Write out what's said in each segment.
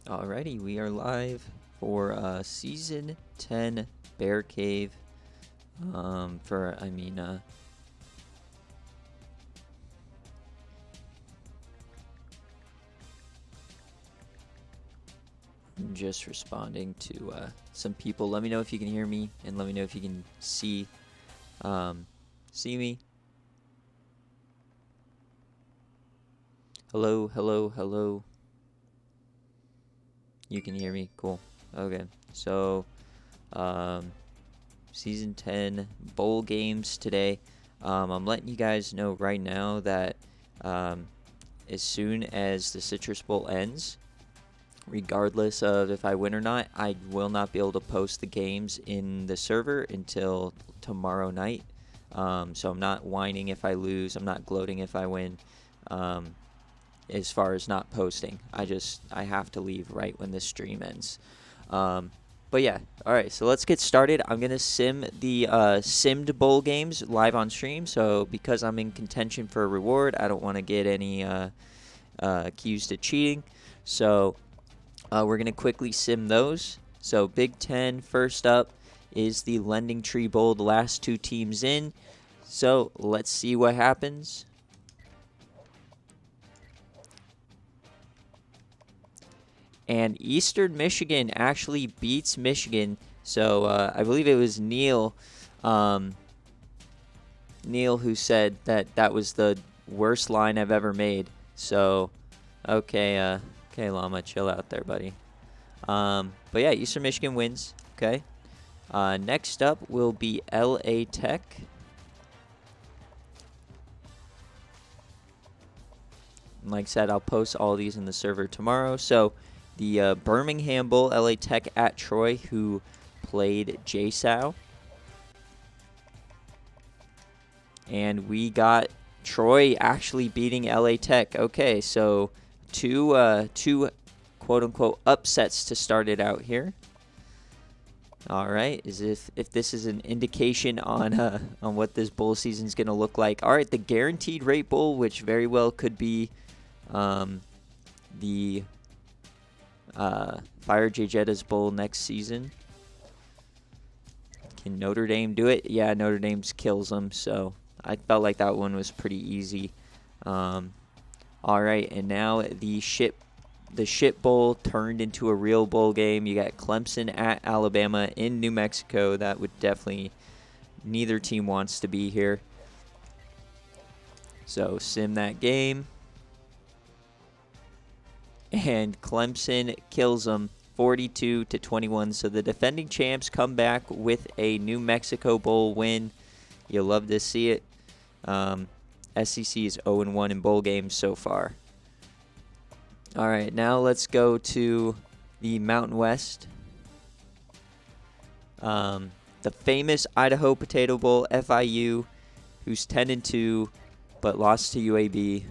Alrighty, we are live for Season 10 BearCave. I'm just responding to some people. Let me know if you can hear me, and let me know if you can see me. Hello, hello, hello. You can hear me? Cool. Okay. So, Season 10 bowl games today. I'm letting you guys know right now that as soon as the Citrus Bowl ends, regardless of if I win or not, I will not be able to post the games in the server until tomorrow night. So I'm not whining if I lose. I'm not gloating if I win. As far as not posting, I have to leave right when this stream ends. But yeah, all right, so let's get started. I'm gonna sim the simmed bowl games live on stream. So because I'm in contention for a reward, I don't want to get any accused of cheating. So we're gonna quickly sim those. So Big Ten first up is the Lending Tree Bowl. The last two teams in. So let's see what happens. And Eastern Michigan actually beats Michigan. So I believe it was Neil who said that was the worst line I've ever made. So, okay, Llama, chill out there, buddy. But yeah, Eastern Michigan wins. Okay. Next up will be LA Tech. Like I said, I'll post all these in the server tomorrow. So the Birmingham Bowl, LA Tech at Troy, who played JSOW. And we got Troy actually beating LA Tech. Okay, so two quote-unquote upsets to start it out here. All right, as if this is an indication on what this bowl season is going to look like. All right, the Guaranteed Rate Bowl, which very well could be the Fire J Jetta's Bowl next season. Can Notre Dame do it? Yeah, Notre Dame's kills them, so I felt like that one was pretty easy. All right, and now the ship bowl turned into a real bowl game. You got Clemson at Alabama in New Mexico. That would definitely, neither team wants to be here. So sim that game. And Clemson kills them 42-21. So the defending champs come back with a New Mexico Bowl win. You'll love to see it. SEC is 0-1 in bowl games so far. All right, now let's go to the Mountain West. The famous Idaho Potato Bowl, FIU, who's 10-2, but lost to UAB.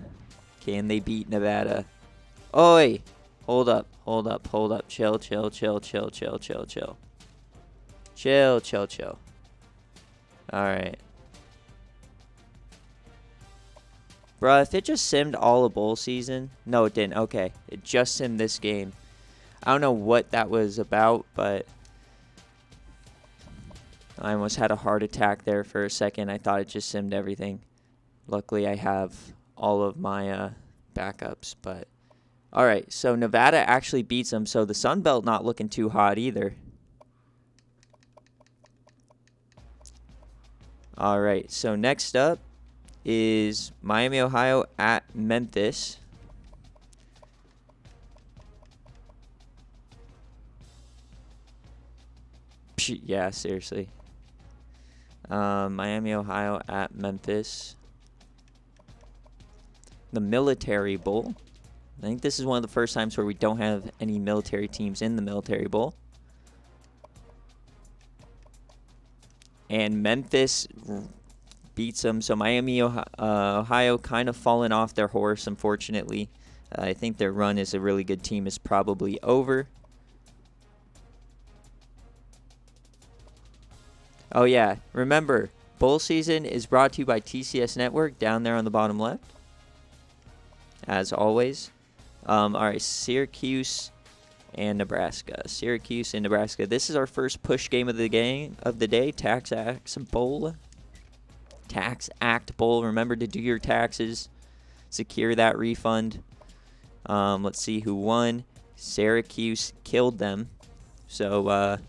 Can they beat Nevada? Oi! Hold up. Chill. Chill. All right. Bruh, if it just simmed all of bowl season. No, it didn't. Okay. It just simmed this game. I don't know what that was about, but I almost had a heart attack there for a second. I thought it just simmed everything. Luckily, I have all of my backups, but... All right, so Nevada actually beats them, so the Sun Belt not looking too hot either. All right, so next up is Miami, Ohio at Memphis. Yeah, seriously. Miami, Ohio at Memphis. The Military Bowl. I think this is one of the first times where we don't have any military teams in the Military Bowl. And Memphis beats them. So Miami, Ohio kind of fallen off their horse, unfortunately. I think their run as a really good team is probably over. Oh, yeah. Remember, bowl season is brought to you by TCS Network down there on the bottom left. As always. All right, Syracuse and Nebraska. Syracuse and Nebraska. This is our first push game of the day. Tax Act Bowl. Tax Act Bowl. Remember to do your taxes. Secure that refund. Let's see who won. Syracuse killed them. So,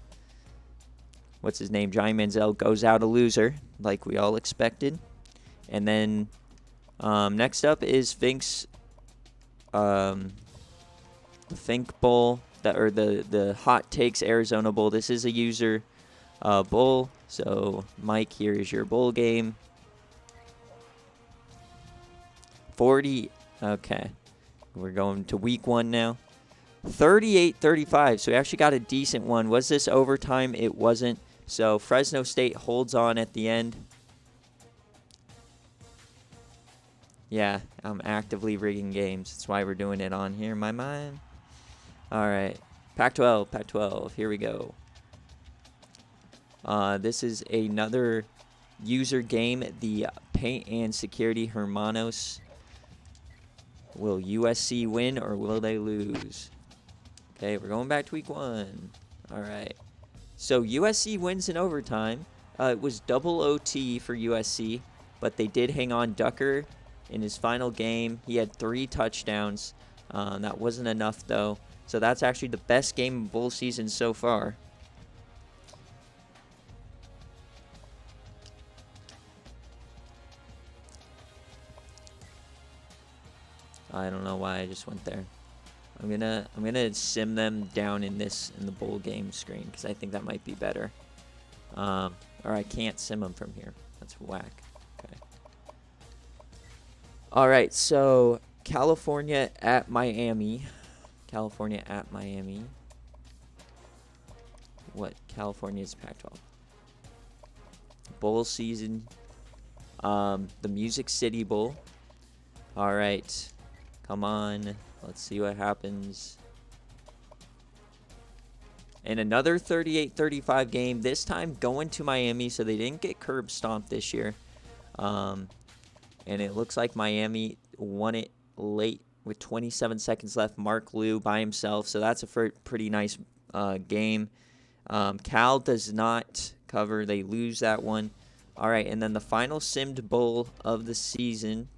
what's his name? Johnny Manziel goes out a loser, like we all expected. And then next up is Fink's Fink Bowl, or the Hot Takes Arizona Bowl. This is a user bowl. So, Mike, here is your bowl game. 40. Okay. We're going to week 1 now. 38-35. So we actually got a decent one. Was this overtime? It wasn't. So Fresno State holds on at the end. Yeah, I'm actively rigging games. That's why we're doing it on here in my mind. All right. Pac-12. Here we go. This is another user game. The Paint and Security Hermanos. Will USC win or will they lose? Okay, we're going back to week 1. All right. So USC wins in overtime. It was double OT for USC, but they did hang on. Ducker in his final game, he had 3 touchdowns. That wasn't enough, though. So that's actually the best game of bowl season so far. I don't know why I just went there. I'm gonna sim them down in the bowl game screen because I think that might be better. Or I can't sim them from here. That's whack. Okay. All right. So California at Miami. What? California is Pac-12. Bowl season. The Music City Bowl. All right. Come on. Let's see what happens. And another 38-35 game. This time going to Miami, so they didn't get curb stomped this year. And it looks like Miami won it late with 27 seconds left. Mark Liu by himself, so that's a pretty nice game. Cal does not cover. They lose that one. All right, and then the final simmed bowl of the season.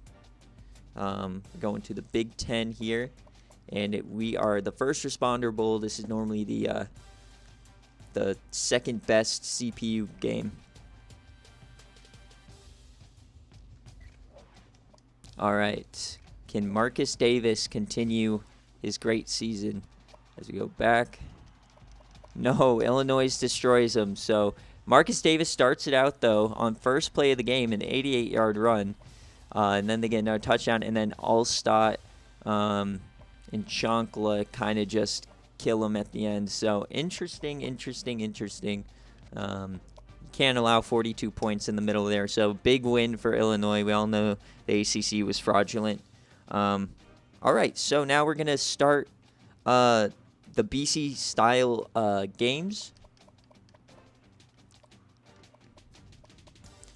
Going to the Big Ten here, and we are the First Responder Bowl. This is normally the second best CPU game. All right, can Marcus Davis continue his great season as we go back? No, Illinois destroys him. So Marcus Davis starts it out though on first play of the game, an 88-yard run. And then they get another touchdown, and then Allstott and Chancla kind of just kill him at the end. So interesting. Can't allow 42 points in the middle there. So big win for Illinois. We all know the ACC was fraudulent. All right, so now we're going to start the BC-style games.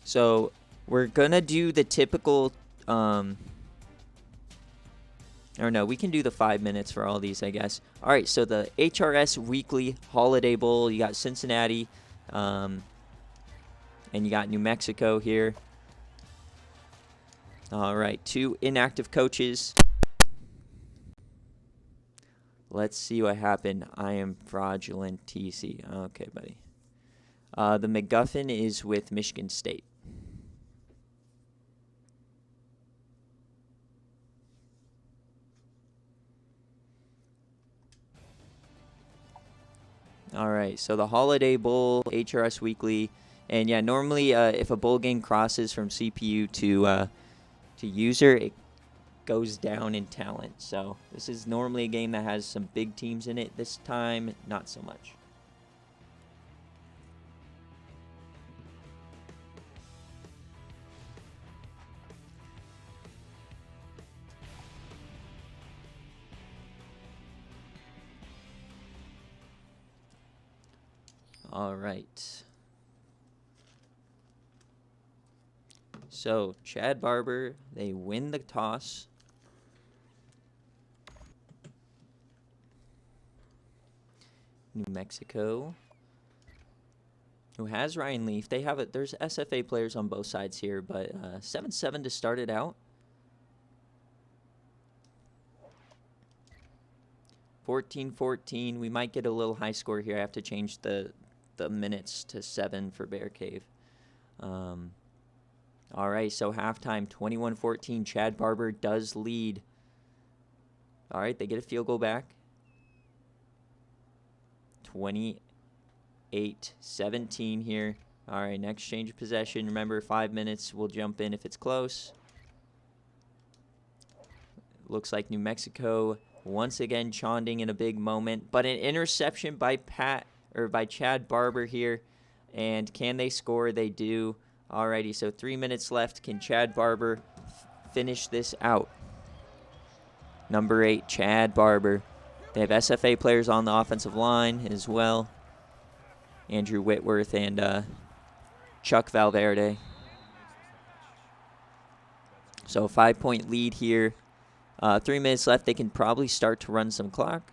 So we're going to do the typical, or no, we can do the 5 minutes for all these, I guess. All right, so the HRS Weekly Holiday Bowl, you got Cincinnati, and you got New Mexico here. All right, 2 inactive coaches. Let's see what happened. I am fraudulent, TC. Okay, buddy. The MacGuffin is with Michigan State. All right, so the Holiday Bowl, HRS Weekly, and yeah, normally if a bowl game crosses from CPU to user, it goes down in talent. So this is normally a game that has some big teams in it. This time, not so much. All right. So, Chad Barber, they win the toss. New Mexico, who has Ryan Leaf. They have it. There's SFA players on both sides here, but 7-7 to start it out. 14-14. We might get a little high score here. I have to change the minutes to 7 for BearCave. All right, so halftime, 21-14. Chad Barber does lead. All right, they get a field goal back. 28-17 here. All right, next change of possession. Remember, 5 minutes. We'll jump in if it's close. Looks like New Mexico once again chonding in a big moment, but an interception by Chad Barber here. And can they score? They do. Alrighty, so 3 minutes left. Can Chad Barber finish this out? Number 8, Chad Barber. They have SFA players on the offensive line as well. Andrew Whitworth and Chuck Valverde. So 5-point lead here. 3 minutes left. They can probably start to run some clock.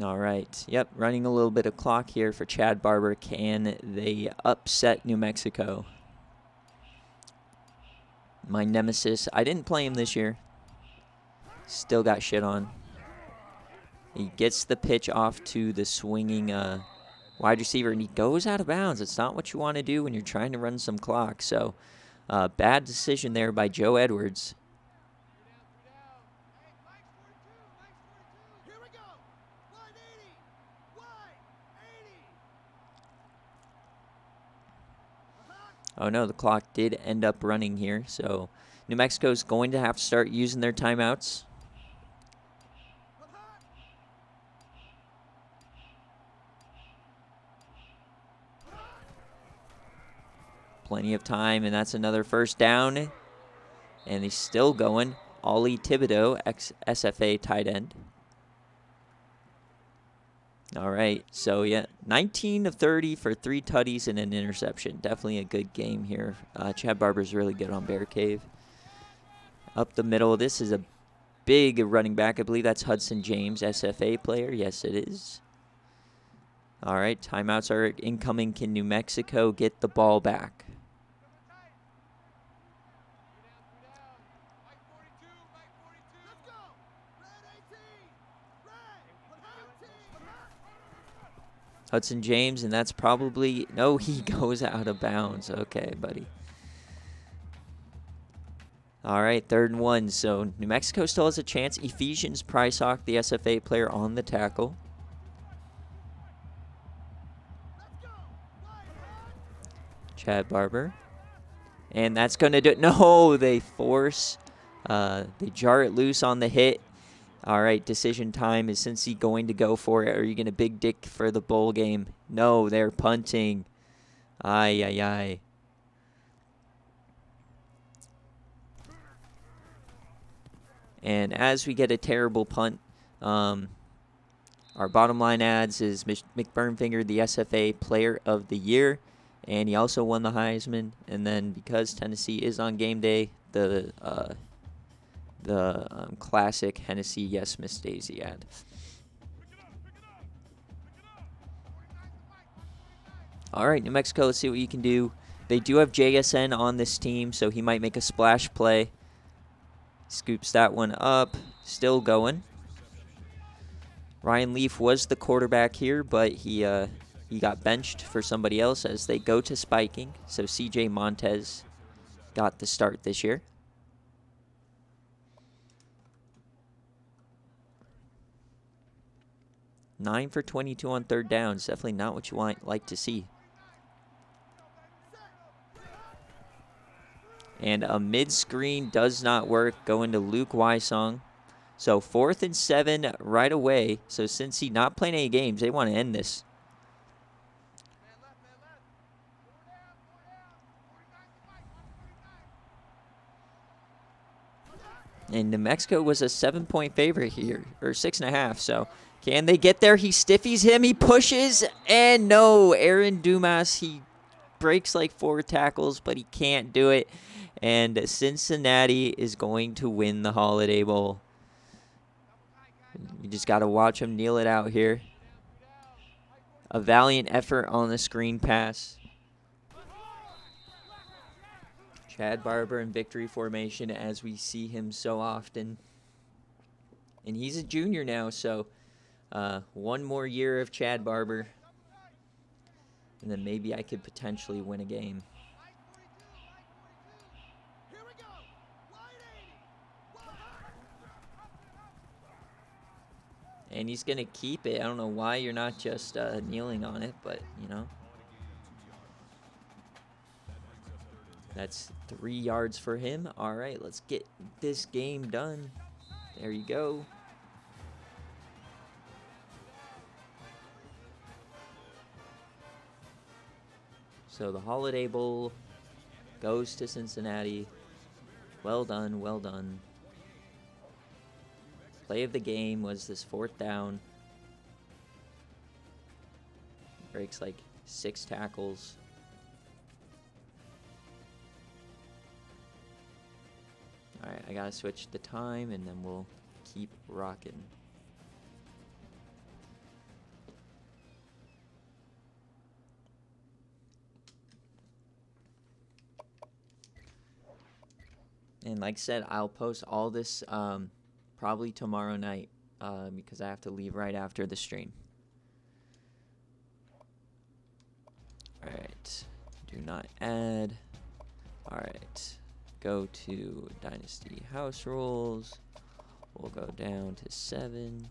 All right. Yep, running a little bit of clock here for Chad Barber. Can they upset New Mexico? My nemesis. I didn't play him this year. Still got shit on. He gets the pitch off to the swinging wide receiver, and he goes out of bounds. It's not what you want to do when you're trying to run some clock. So, bad decision there by Joe Edwards. Oh no, the clock did end up running here, so New Mexico's going to have to start using their timeouts. Plenty of time, and that's another first down. And he's still going. Ollie Thibodeau, ex-SFA tight end. All right, so yeah, 19 of 30 for 3 tutties and an interception. Definitely a good game here. Chad Barber's really good on BearCave. Up the middle, this is a big running back. I believe that's Hudson James, SFA player. Yes, it is. All right, timeouts are incoming. Can New Mexico get the ball back? Hudson James, and that's probably, no, he goes out of bounds. Okay, buddy. All right, 3rd and 1. So New Mexico still has a chance. Ephesians Prysock, the SFA player, on the tackle. Chad Barber. And that's going to do it. No, they force. They jar it loose on the hit. All right, decision time. Is Cincy going to go for it? Or are you going to big dick for the bowl game? No, they're punting. Ay, ay, ay. And as we get a terrible punt, our bottom line ads is McBurnfinger, the SFA Player of the Year, and he also won the Heisman. And then because Tennessee is on game day, the classic Hennessy Yes Miss Daisy ad. All right, New Mexico, let's see what you can do. They do have JSN on this team, so he might make a splash play. Scoops that one up. Still going. Ryan Leaf was the quarterback here, but he got benched for somebody else as they go to spiking. So CJ Montez got the start this year. Nine for 22 on 3rd downs. Definitely not what you like to see. And a mid-screen does not work. Going to Luke Wysong. So 4th and 7 right away. So since he's not playing any games, they want to end this. And New Mexico was a 7-point favorite here, or 6.5. So Can they get there? He stiffies him. He pushes. And no, Aaron Dumas, he breaks like 4 tackles, but he can't do it. And Cincinnati is going to win the Holiday Bowl. You just got to watch him kneel it out here. A valiant effort on the screen pass. Chad Barber in victory formation as we see him so often. And he's a junior now, so one more year of Chad Barber. And then maybe I could potentially win a game. And he's going to keep it. I don't know why you're not just kneeling on it, but, you know. That's 3 yards for him. All right, let's get this game done. There you go. So the Holiday Bowl goes to Cincinnati. Well done, well done. Play of the game was this 4th down. Breaks like 6 tackles. All right, I gotta switch the time and then we'll keep rocking. And like I said, I'll post all this probably tomorrow night because I have to leave right after the stream. All right, do not add. All right, go to Dynasty House Rules. We'll go down to 7.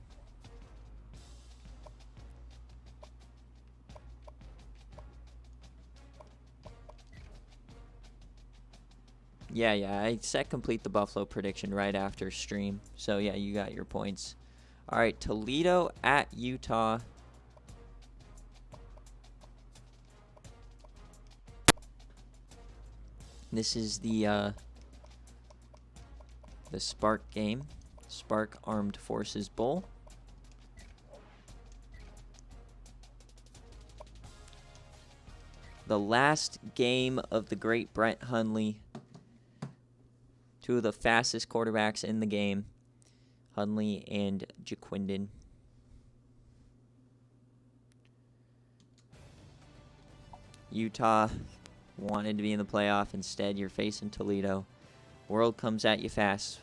Yeah, I set complete the Buffalo prediction right after stream. So, yeah, you got your points. All right, Toledo at Utah. This is the Spark game, Spark Armed Forces Bowl. The last game of the great Brett Hundley. 2 of the fastest quarterbacks in the game, Hundley and Jaquindon. Utah wanted to be in the playoff. Instead, you're facing Toledo. World comes at you fast.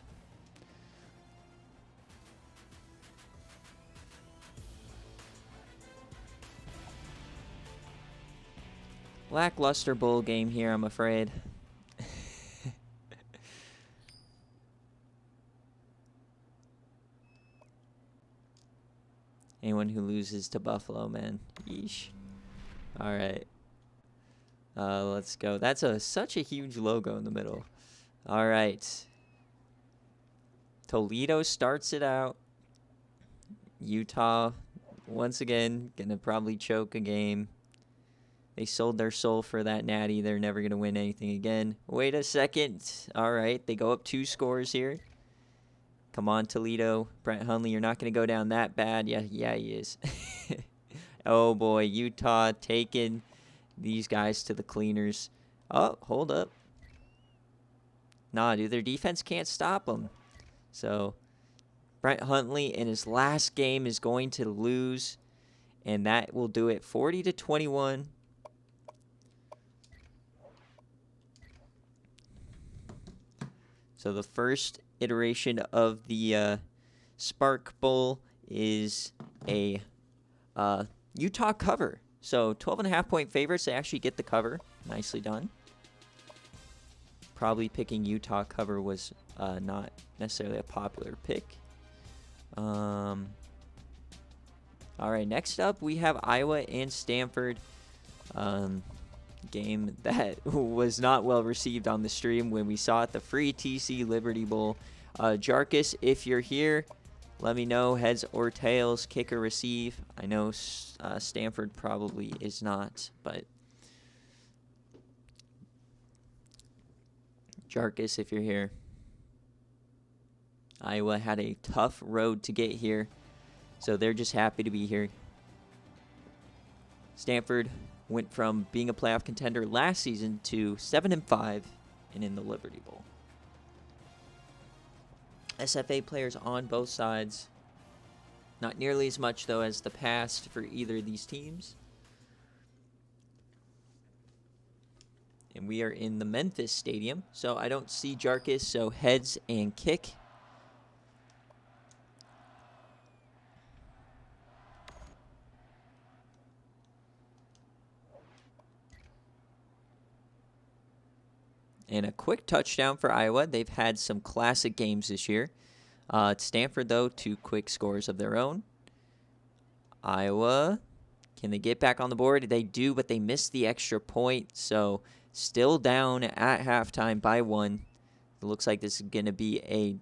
Lackluster bowl game here, I'm afraid. Anyone who loses to Buffalo, man. Yeesh. All right. Let's go. That's such a huge logo in the middle. All right. Toledo starts it out. Utah, once again, going to probably choke a game. They sold their soul for that natty. They're never going to win anything again. Wait a second. All right. They go up 2 scores here. Come on, Toledo. Brett Hundley, you're not going to go down that bad. Yeah, he is. Oh, boy. Utah taking these guys to the cleaners. Oh, hold up. Nah, dude, their defense can't stop them. So, Brett Hundley in his last game is going to lose, and that will do it 40-21. So the first iteration of the Spark Bowl is a Utah cover. So 12.5-point favorites. They actually get the cover. Nicely done. Probably picking Utah cover was not necessarily a popular pick. All right, next up we have Iowa and Stanford. Game that was not well received on the stream when we saw it, the free TC Liberty Bowl. Jarkus, if you're here, let me know, heads or tails, kick or receive. I know Stanford probably is not, but Jarkus, if you're here. Iowa had a tough road to get here. So they're just happy to be here. Stanford went from being a playoff contender last season to 7-5 and in the Liberty Bowl. SFA players on both sides. Not nearly as much, though, as the past for either of these teams. And we are in the Memphis Stadium, so I don't see Jarkus, so heads and kick. And a quick touchdown for Iowa. They've had some classic games this year. Stanford, though, 2 quick scores of their own. Iowa, can they get back on the board? They do, but they missed the extra point. So still down at halftime by 1. It looks like this is going to be a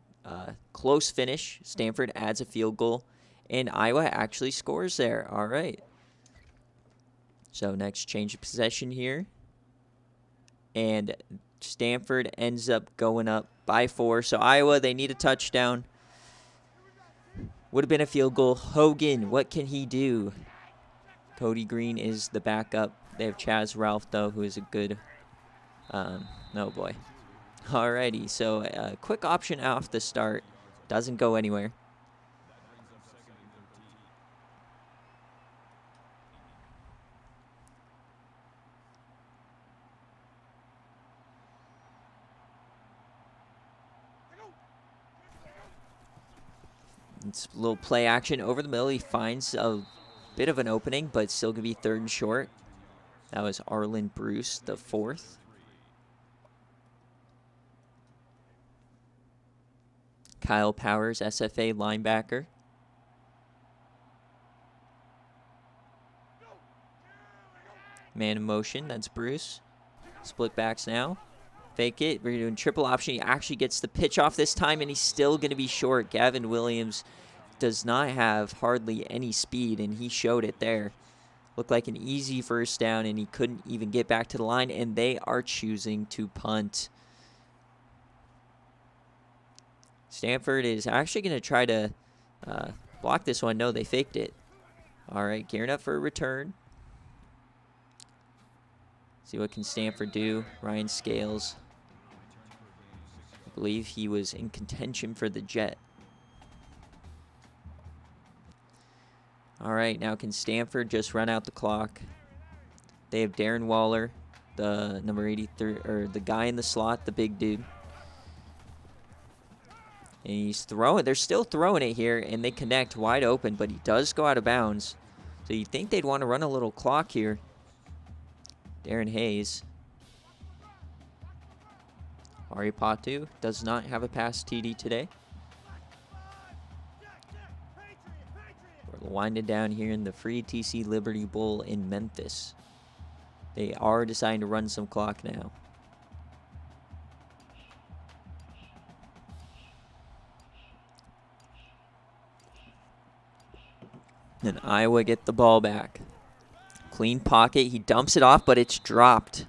close finish. Stanford adds a field goal, and Iowa actually scores there. All right. So next change of possession here. And Stanford ends up going up by 4. So Iowa, they need a touchdown. Would have been a field goal. Hogan, what can he do? Cody Green is the backup. They have Chaz Ralph, though, who is a good... oh, boy. Alrighty, so a quick option off the start. Doesn't go anywhere. It's a little play action over the middle. He finds a bit of an opening, but still going to be 3rd and short. That was Arlen Bruce, the 4th. Kyle Powers, SFA linebacker. Man in motion, that's Bruce. Split backs now. Fake it. We're doing triple option. He actually gets the pitch off this time, and he's still going to be short. Gavin Williams does not have hardly any speed, and he showed it there. Looked like an easy first down, and he couldn't even get back to the line, and they are choosing to punt. Stanford is actually going to try to block this one. No, they faked it. All right, gearing up for a return. See what can Stanford do. Ryan Scales. I believe he was in contention for the Jet. All right, now can Stanford just run out the clock? They have Darren Waller, the number 83, or the guy in the slot, the big dude. And he's throwing. They're still throwing it here, and they connect wide open, but he does go out of bounds. So you'd think they'd want to run a little clock here. Darren Hayes. Ari Patu does not have a pass TD today. We're winding down here in the free TC Liberty Bowl in Memphis. They are deciding to run some clock now. And Iowa get the ball back. Clean pocket. He dumps it off, but it's dropped.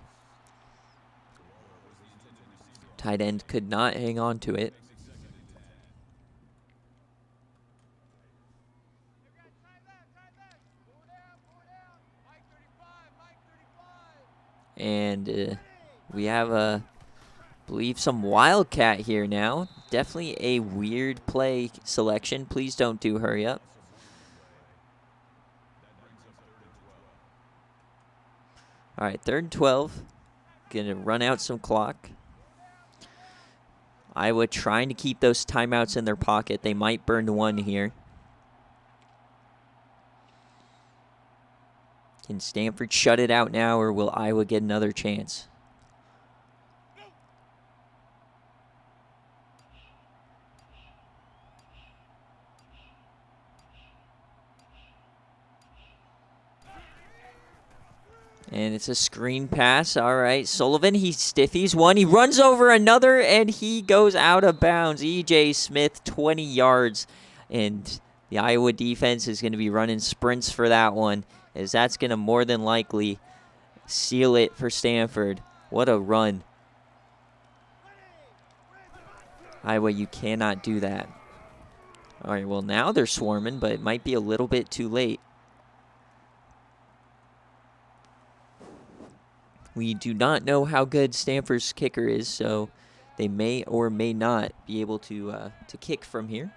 Tight end could not hang on to it. And we have I believe some Wildcat here now. Definitely a weird play selection. Please don't do hurry up. All right, 3rd and 12. Gonna run out some clock. Iowa trying to keep those timeouts in their pocket. They might burn one here. Can Stanford shut it out now, or will Iowa get another chance? And it's a screen pass. All right, Sullivan, he stiffies one. He runs over another, and he goes out of bounds. E.J. Smith, 20 yards. And the Iowa defense is going to be running sprints for that one, as that's going to more than likely seal it for Stanford. What a run. Iowa, you cannot do that. All right, well, now they're swarming, but it might be a little bit too late. We do not know how good Stanford's kicker is, so they may or may not be able to kick from here.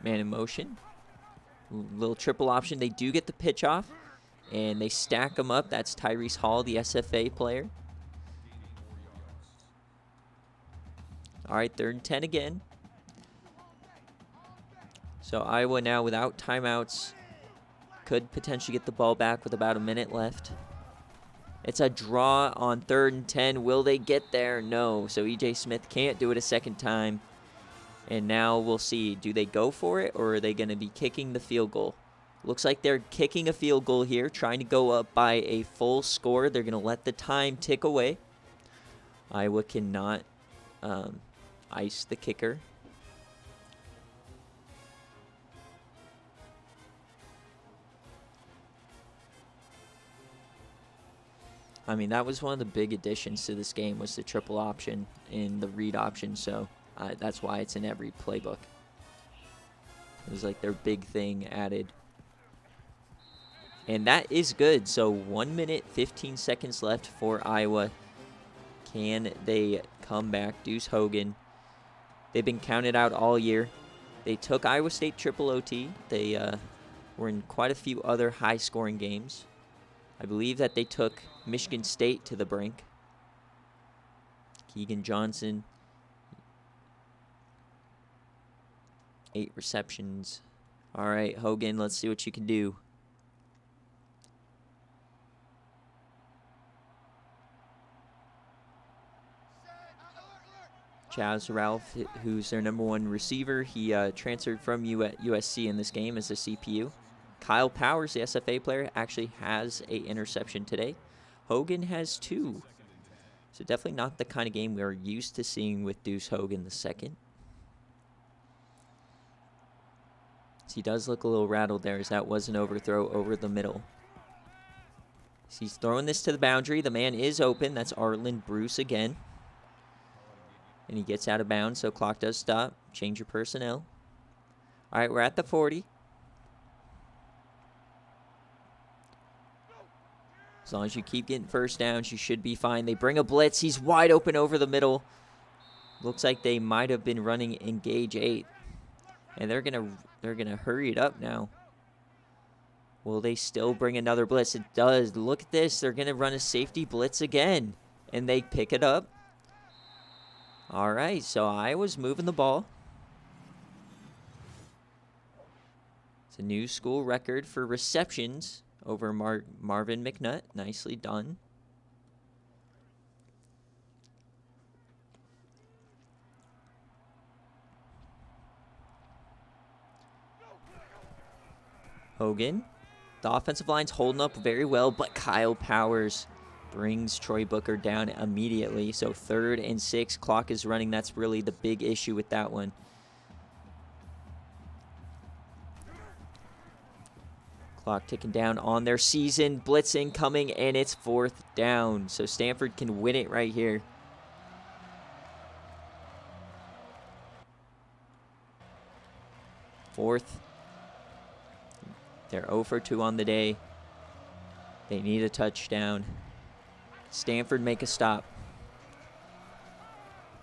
Man in motion. Little triple option. They do get the pitch off, and they stack them up. That's Tyrese Hall, the SFA player. All right, 3rd and 10 again. So Iowa now without timeouts could potentially get the ball back with about a minute left. It's a draw on 3rd and 10. Will they get there? No. So E.J. Smith can't do it a second time. And now we'll see. Do they go for it, or are they going to be kicking the field goal? Looks like they're kicking a field goal here, trying to go up by a full score. They're going to let the time tick away. Iowa cannot ice the kicker. I mean, that was one of the big additions to this game, was the triple option and the read option, so that's why it's in every playbook. It was like their big thing added. And that is good. So 1 minute, 15 seconds left for Iowa. Can they come back? Deuce Hogan. They've been counted out all year. They took Iowa State triple OT. They were in quite a few other high-scoring games. I believe that they took Michigan State to the brink. Keegan Johnson, 8 receptions. All right, Hogan, let's see what you can do. Chaz Ralph, who's their #1 receiver, he transferred from USC in this game as a CPU. Kyle Powers, the SFA player, actually has an interception today. Hogan has 2. So definitely not the kind of game we are used to seeing with Deuce Hogan II. So he does look a little rattled there, as that was an overthrow over the middle. So he's throwing this to the boundary. The man is open. That's Arlen Bruce again. And he gets out of bounds, so clock does stop. Change your personnel. All right, we're at the 40. As long as you keep getting first downs, you should be fine. They bring a blitz. He's wide open over the middle. Looks like they might have been running Engage 8. And they're gonna hurry it up now. Will they still bring another blitz? It does. Look at this. They're gonna run a safety blitz again. And they pick it up. All right, so Iowa's moving the ball. It's a new school record for receptions over Marvin McNutt. Nicely done. Hogan. The offensive line's holding up very well, but Kyle Powers brings Troy Booker down immediately. So 3rd and 6, clock is running. That's really the big issue with that one. Clock ticking down on their season. Blitz incoming, and it's 4th down. So Stanford can win it right here. Fourth. They're 0 for 2 on the day. They need a touchdown. Stanford make a stop.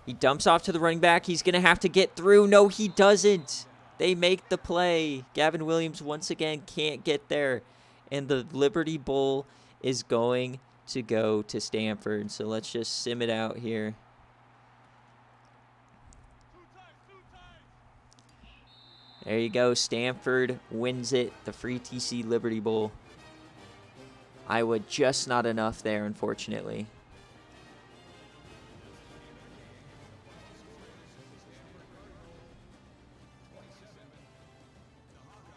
He dumps off to the running back. He's going to have to get through. No, he doesn't. They make the play. Gavin Williams once again can't get there. And the Liberty Bowl is going to go to Stanford. So let's just sim it out here. There you go. Stanford wins it. The free TC Liberty Bowl. Iowa just not enough there, unfortunately.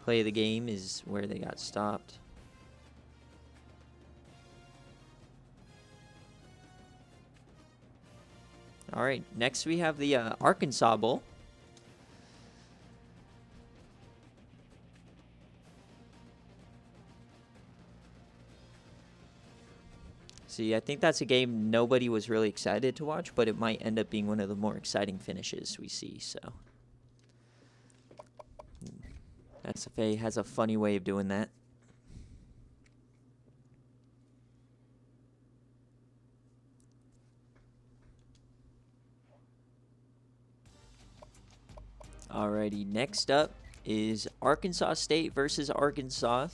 Play of the game is where they got stopped. All right, next we have the Arkansas Bowl. See, I think that's a game nobody was really excited to watch, but it might end up being one of the more exciting finishes we see, so SFA has a funny way of doing that. Alrighty, next up is Arkansas State versus Arkansas.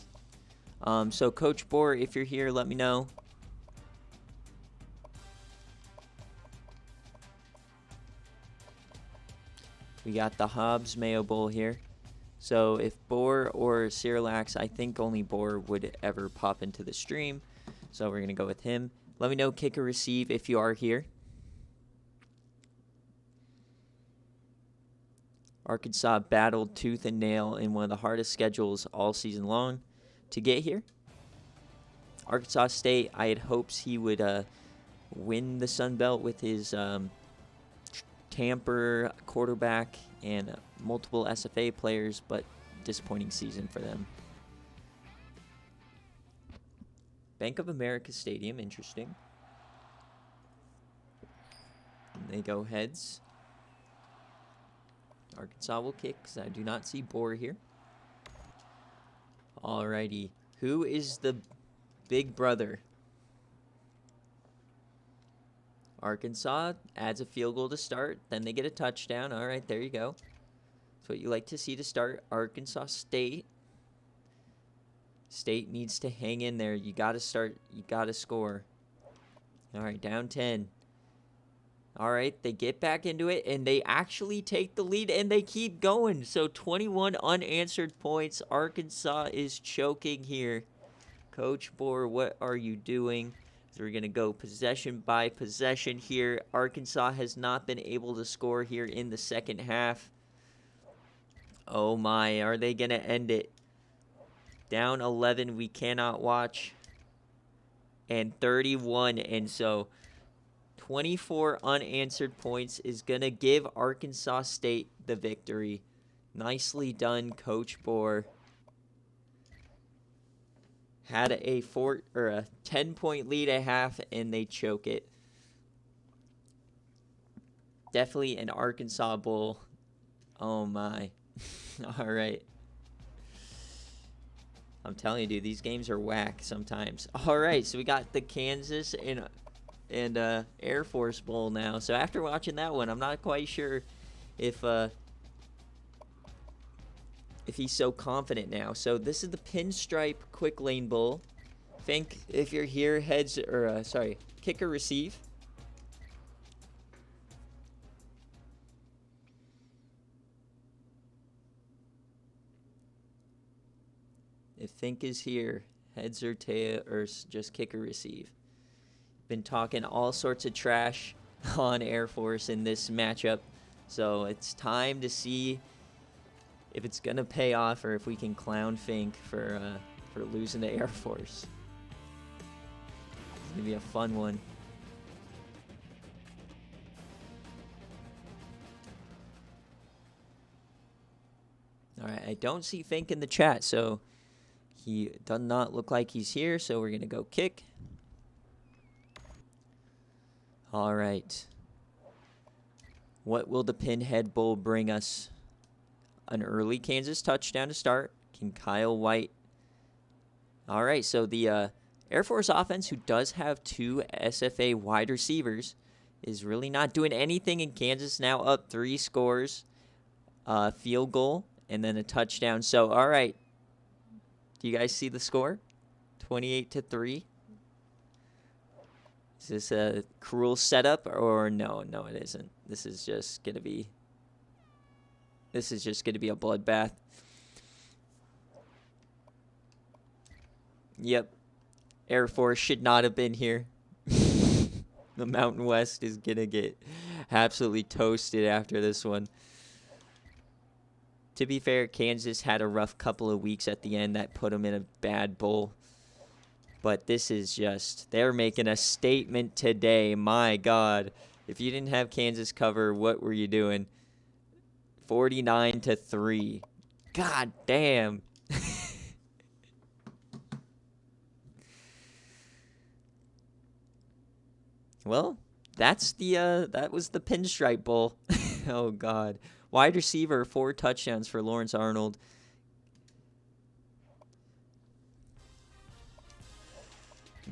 So Coach Bohr, if you're here, let me know. We got the Hobbs Mayo Bowl here. So if Bohr or Cyrilax, I think only Bohr would ever pop into the stream. So we're going to go with him. Let me know, kick or receive, if you are here. Arkansas battled tooth and nail in one of the hardest schedules all season long to get here. Arkansas State, I had hopes he would win the Sun Belt with his Tamper quarterback and multiple SFA players, but disappointing season for them. Bank of America Stadium, interesting. And they go heads. Arkansas will kick because I do not see Bohr here. Alrighty. Who is the big brother? Arkansas adds a field goal to start. Then they get a touchdown. All right, there you go. That's what you like to see to start. Arkansas State. State needs to hang in there. You got to start. You got to score. All right, down 10. All right, they get back into it, and they actually take the lead, and they keep going. So 21 unanswered points. Arkansas is choking here. Coach Bohr, what are you doing? So we're going to go possession by possession here. Arkansas has not been able to score here in the second half. Oh my, are they going to end it? Down 11, we cannot watch. And 31, and so 24 unanswered points is going to give Arkansas State the victory. Nicely done, Coach Bohr. Had a 10-point lead at half, and they choke it. Definitely an Arkansas Bowl. Oh, my. All right. I'm telling you, dude, these games are whack sometimes. All right, so we got the Kansas and Air Force Bowl now. So after watching that one, I'm not quite sure if he's so confident now. So this is the Pinstripe Quick Lane Bowl. Think if you're here, heads or kick or receive. If Fink is here, heads or tail, or just kick or receive. Been talking all sorts of trash on Air Force in this matchup, so it's time to see if it's gonna pay off or if we can clown Fink for losing to Air Force. It's gonna be a fun one. All right, I don't see Fink in the chat, so he does not look like he's here, so we're gonna go kick. All right. What will the Pinhead Bowl bring us? An early Kansas touchdown to start. Can Kyle White? All right, so the Air Force offense, who does have 2 SFA wide receivers, is really not doing anything in Kansas. Now up 3 scores, field goal, and then a touchdown. So, all right. Do you guys see the score? 28-3. Is this a cruel setup or no? No, it isn't. This is just gonna be a bloodbath. Yep. Air Force should not have been here. The Mountain West is gonna get absolutely toasted after this one. To be fair, Kansas had a rough couple of weeks at the end that put them in a bad bowl. But this is just, they're making a statement today. My God. If you didn't have Kansas cover, what were you doing? 49-3. God damn. Well, that was the Pinstripe Bowl. Oh God. Wide receiver, 4 touchdowns for Lawrence Arnold.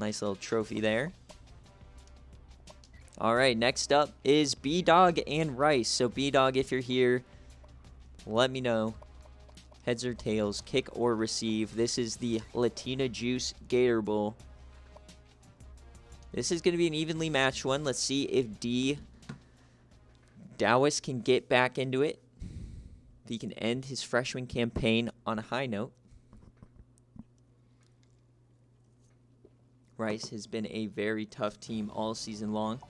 Nice little trophy there. All right, next up is B-Dog and Rice. So B-Dog, if you're here, let me know. Heads or tails, kick or receive. This is the Latina Juice Gator Bowl. This is going to be an evenly matched one. Let's see if D. Dowis can get back into it. If he can end his freshman campaign on a high note. Rice has been a very tough team all season long.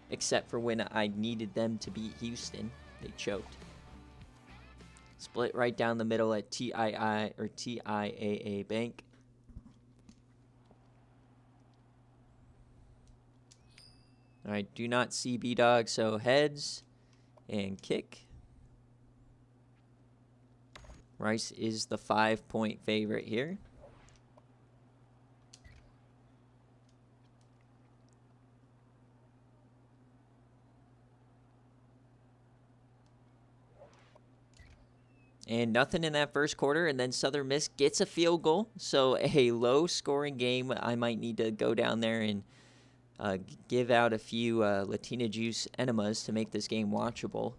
Except for when I needed them to beat Houston. They choked. Split right down the middle at TIAA Bank. I do not see B-Dog, so heads and kick. Rice is the 5-point favorite here. And nothing in that first quarter, and then Southern Miss gets a field goal. So a low-scoring game. I might need to go down there and give out a few Latina Juice enemas to make this game watchable.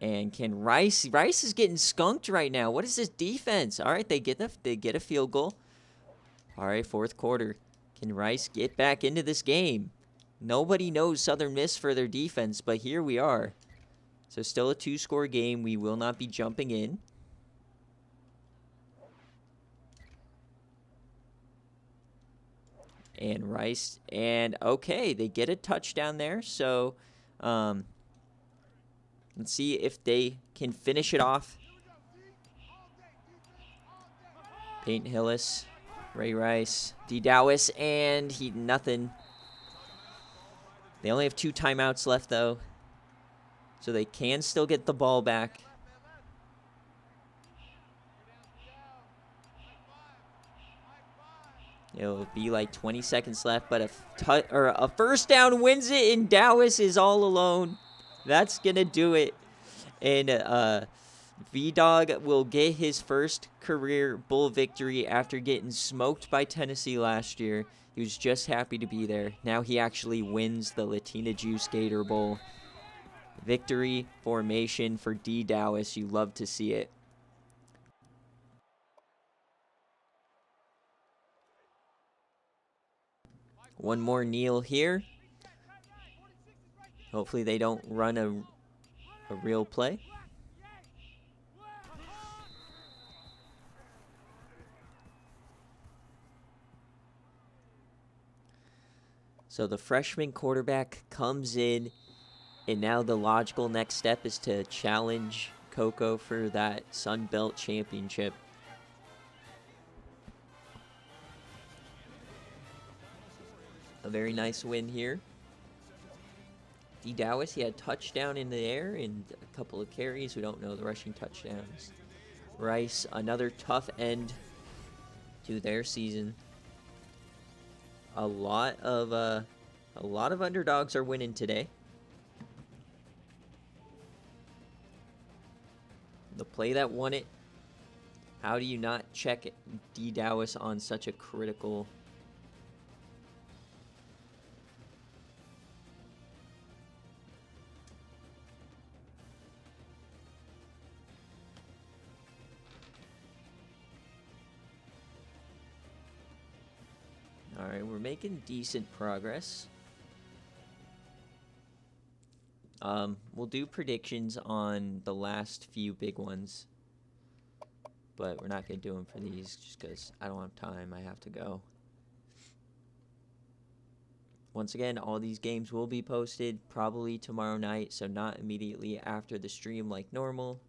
And can Rice is getting skunked right now. What is this defense? All right, they get a field goal. All right, fourth quarter. Can Rice get back into this game? Nobody knows Southern Miss for their defense, but here we are. So still a 2-score game. We will not be jumping in. And Rice, and okay, they get a touchdown there. So let's see if they can finish it off. Peyton Hillis, Ray Rice, D. Dowis, and nothing. They only have 2 timeouts left, though. So they can still get the ball back. It'll be like 20 seconds left, but a first down wins it, and Dowis is all alone. That's going to do it. And V-Dog will get his first career Bull victory after getting smoked by Tennessee last year. He was just happy to be there. Now he actually wins the Latina Juice Gator Bowl. Victory formation for D. Dowis. You love to see it. One more kneel here. Hopefully they don't run a real play. So the freshman quarterback comes in. And now the logical next step is to challenge Coco for that Sun Belt championship. A very nice win here. D. Dowis, he had a touchdown in the air and a couple of carries. We don't know the rushing touchdowns. Rice, another tough end to their season. A lot of underdogs are winning today. The play that won it. How do you not check D. Dowis on such a critical... All right, we're making decent progress. We'll do predictions on the last few big ones, but we're not going to do them for these just because I don't have time. I have to go. Once again, all these games will be posted probably tomorrow night, so not immediately after the stream like normal.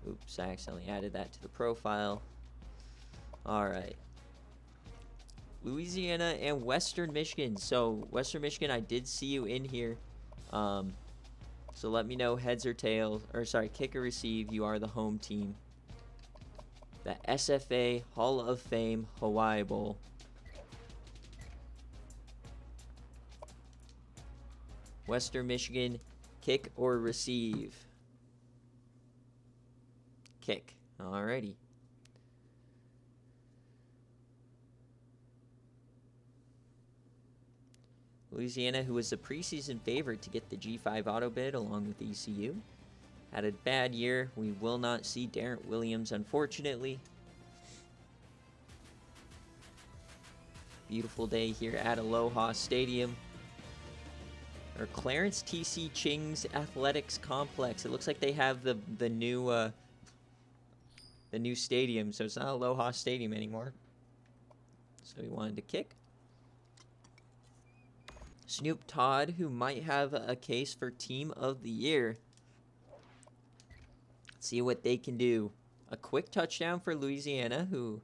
Oops, I accidentally added that to the profile. All right. Louisiana and Western Michigan. So, Western Michigan, I did see you in here. So let me know heads or tails, or sorry, kick or receive. You are the home team. The SFA Hall of Fame Hawaii Bowl. Western Michigan, kick or receive? Kick. Alrighty. Louisiana, who was the preseason favorite to get the G5 auto bid along with ECU, had a bad year. We will not see Darren Williams, unfortunately. Beautiful day here at Aloha Stadium, or Clarence T.C. Ching's Athletics Complex. It looks like they have the new stadium, so it's not Aloha Stadium anymore. So he wanted to kick. Snoop Todd, who might have a case for Team of the Year. Let's see what they can do. A quick touchdown for Louisiana, who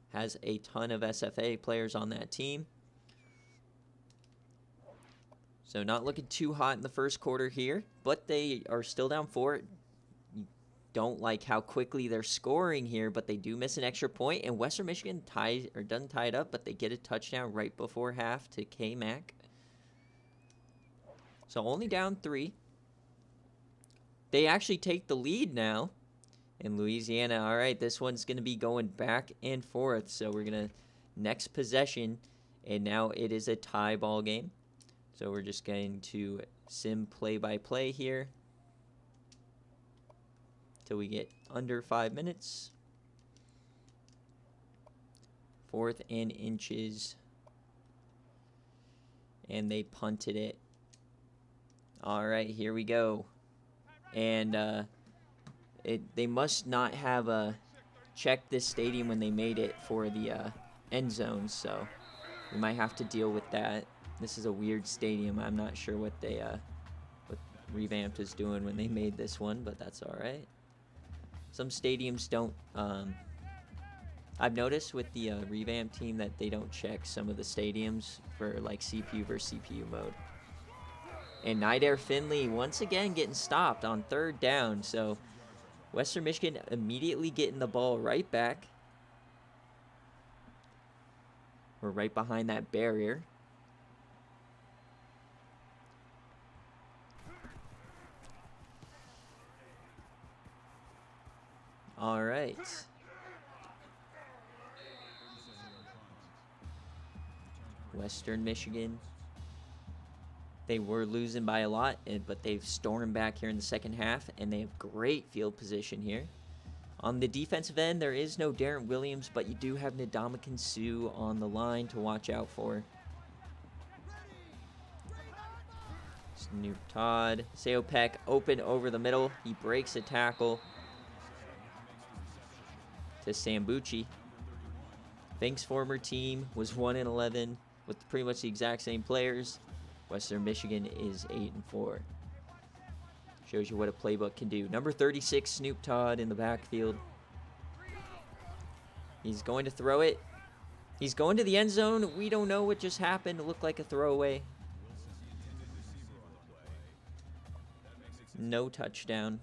has a ton of SFA players on that team. So not looking too hot in the first quarter here, but they are still down 4. You don't like how quickly they're scoring here, but they do miss an extra point, and Western Michigan doesn't tie it up, but they get a touchdown right before half to K-Mac. So only down 3. They actually take the lead now. And Louisiana, all right, this one's going to be going back and forth. So we're going to next possession, and now it is a tie ball game. So we're just going to sim play-by-play here till we get under 5 minutes. 4th and inches. And they punted it. All right, here we go. And they must not have checked this stadium when they made it for the end zones, so we might have to deal with that. This is a weird stadium. I'm not sure what what Revamped is doing when they made this one, but that's all right. Some stadiums don't. I've noticed with the Revamped team that they don't check some of the stadiums for like CPU versus CPU mode. And Nidair Finley once again getting stopped on 3rd down, so Western Michigan immediately getting the ball right back. We're right behind that barrier. All right. Western Michigan. They were losing by a lot, but they've stormed back here in the second half, and they have great field position here. On the defensive end, there is no Darren Williams, but you do have Ndamukong Suh on the line to watch out for. Snoop Todd. Seopek open over the middle. He breaks a tackle to Sambucci. Fink's former team was 1-11 with pretty much the exact same players. Western Michigan is 8-4. Shows you what a playbook can do. Number 36, Snoop Todd in the backfield. He's going to throw it. He's going to the end zone. We don't know what just happened. It looked like a throwaway. No touchdown.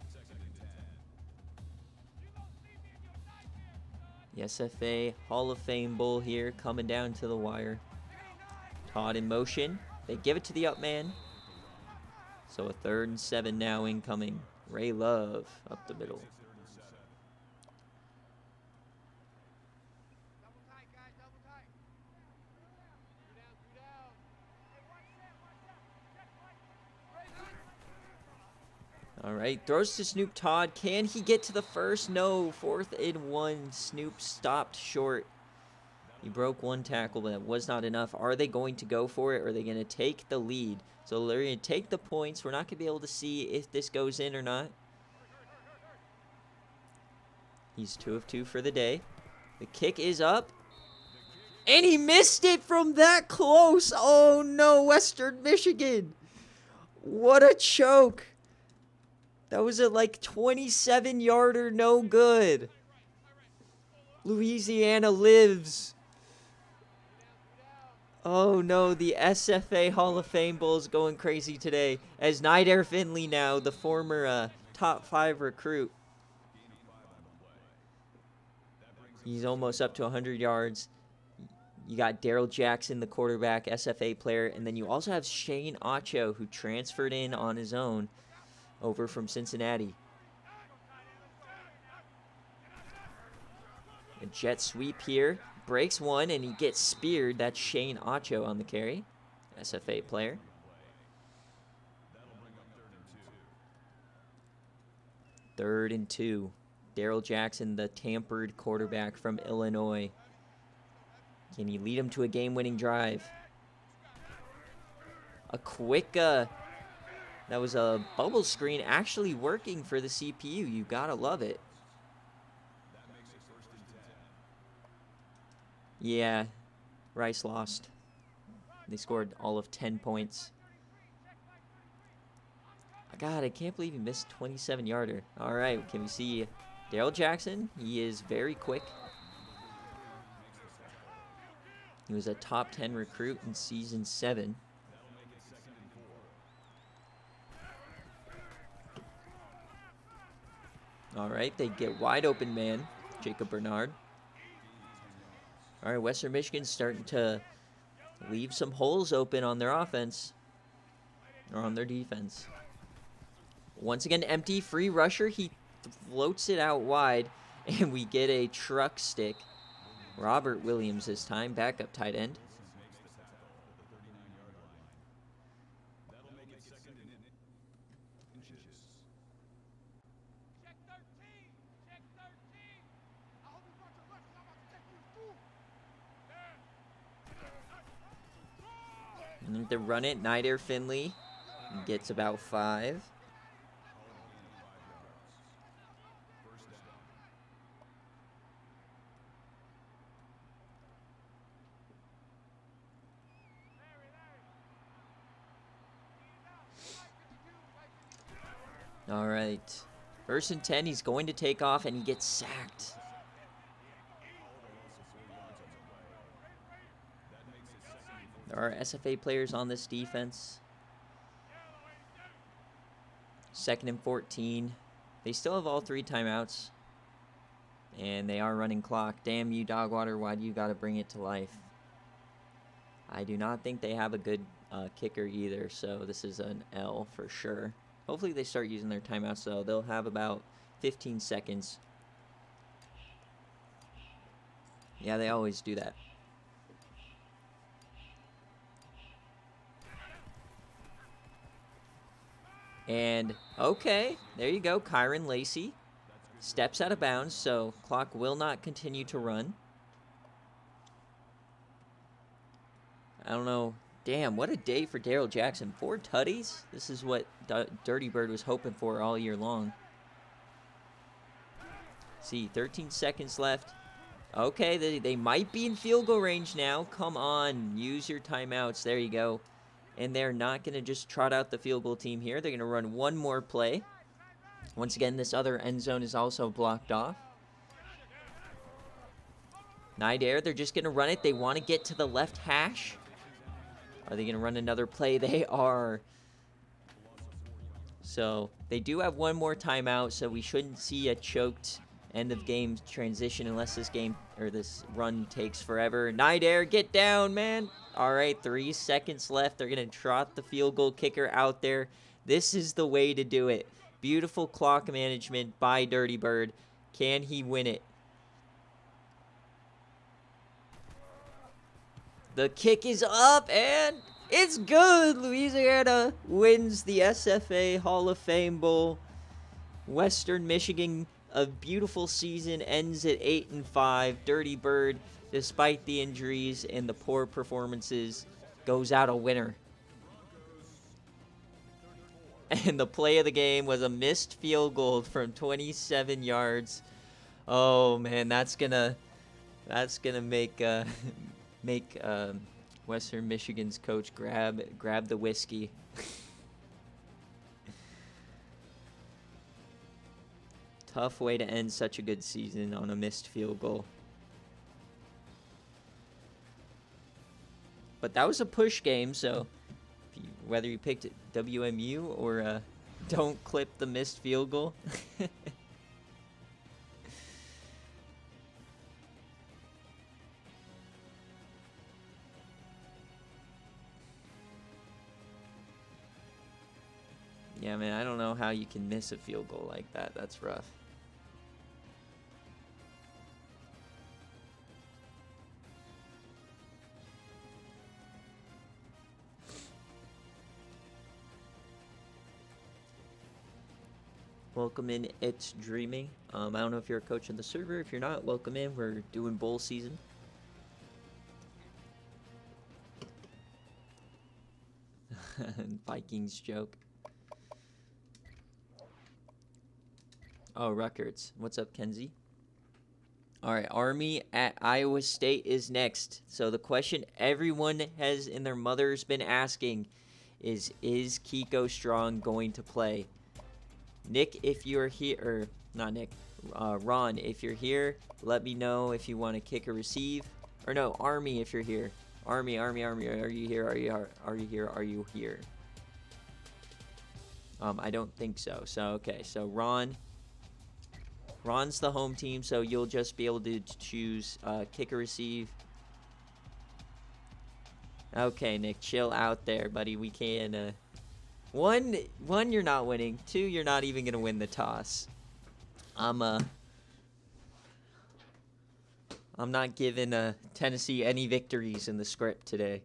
The SFA Hall of Fame Bowl here coming down to the wire. Todd in motion. They give it to the up man. So a 3rd and 7 now incoming. Ray Love up the middle. All right, throws to Snoop Todd. Can he get to the first? No, 4th and 1. Snoop stopped short. He broke one tackle, but that was not enough. Are they going to go for it, or are they going to take the lead? So they're going to take the points. We're not going to be able to see if this goes in or not. He's 2 of 2 for the day. The kick is up. And he missed it from that close. Oh, no, Western Michigan. What a choke. That was a, like, 27-yarder, no good. Louisiana lives. Oh, no, the SFA Hall of Fame Bowl is going crazy today. As Nidair Finley now, the former top 5 recruit. He's almost up to 100 yards. You got Daryl Jackson, the quarterback, SFA player. And then you also have Shane Acho, who transferred in on his own over from Cincinnati. A jet sweep here. Breaks one, and he gets speared. That's Shane Acho on the carry. SFA player. Third and 2. Daryl Jackson, the tampered quarterback from Illinois. Can he lead him to a game-winning drive? A quick, that was a bubble screen actually working for the CPU. You gotta love it. Yeah, Rice lost. They scored all of 10 points. God, I can't believe he missed 27-yarder. All right, can we see Daryl Jackson? He is very quick. He was a top 10 recruit in season 7. All right, they get wide open man, Jacob Bernard. All right, Western Michigan's starting to leave some holes open on their offense, or on their defense. Once again, empty, free rusher. He floats it out wide, and we get a truck stick. Robert Williams this time, backup tight end. And they run it. Nidair Finley gets about 5. All right. 1st and 10. He's going to take off, and he gets sacked. There are SFA players on this defense. 2nd and 14. They still have all 3 timeouts. And they are running clock. Damn you, Dogwater. Why do you got to bring it to life? I do not think they have a good kicker either, so this is an L for sure. Hopefully they start using their timeouts, though. They'll have about 15 seconds. Yeah, they always do that. And, okay, there you go. Kyron Lacey steps out of bounds, so clock will not continue to run. I don't know. Damn, what a day for Daryl Jackson. 4 tutties? This is what Dirty Bird was hoping for all year long. See, 13 seconds left. Okay, they might be in field goal range now. Come on, use your timeouts. There you go. And they're not going to just trot out the field goal team here. They're going to run one more play. Once again, this other end zone is also blocked off. Nidair, they're just going to run it. They want to get to the left hash. Are they going to run another play? They are. So they do have one more timeout, so we shouldn't see a choked end of game transition unless this game or this run takes forever. Nidair, get down, man. All right, 3 seconds left. They're going to trot the field goal kicker out there. This is the way to do it. Beautiful clock management by Dirty Bird. Can he win it? The kick is up, and it's good. Louisiana wins the SFA Hall of Fame Bowl. Western Michigan, a beautiful season, ends at 8-5. Dirty Bird, despite the injuries and the poor performances, goes out a winner. And the play of the game was a missed field goal from 27 yards. Oh man, that's gonna make Western Michigan's coach grab the whiskey. Tough way to end such a good season on a missed field goal. But that was a push game, so whether you picked WMU or don't clip the missed field goal. Yeah, man, I don't know how you can miss a field goal like that. That's rough. Welcome in, It's Dreaming. I don't know if you're a coach on the server. If you're not, welcome in. We're doing bowl season. Vikings joke. Oh, Rutgers. What's up, Kenzie? All right, Army at Iowa State is next. So the question everyone has in their mother's been asking is Kiko Strong going to play? Nick, if you're here, or not Nick, Ron, if you're here, let me know if you want to kick or receive. Or no, Army, if you're here. Army, are you here? Are you here? I don't think so. So, okay, so Ron's the home team, so you'll just be able to choose kick or receive. Okay, Nick, chill out there, buddy. We can, one, you're not winning. Two, you're not even gonna win the toss. I'm not giving Tennessee any victories in the script today.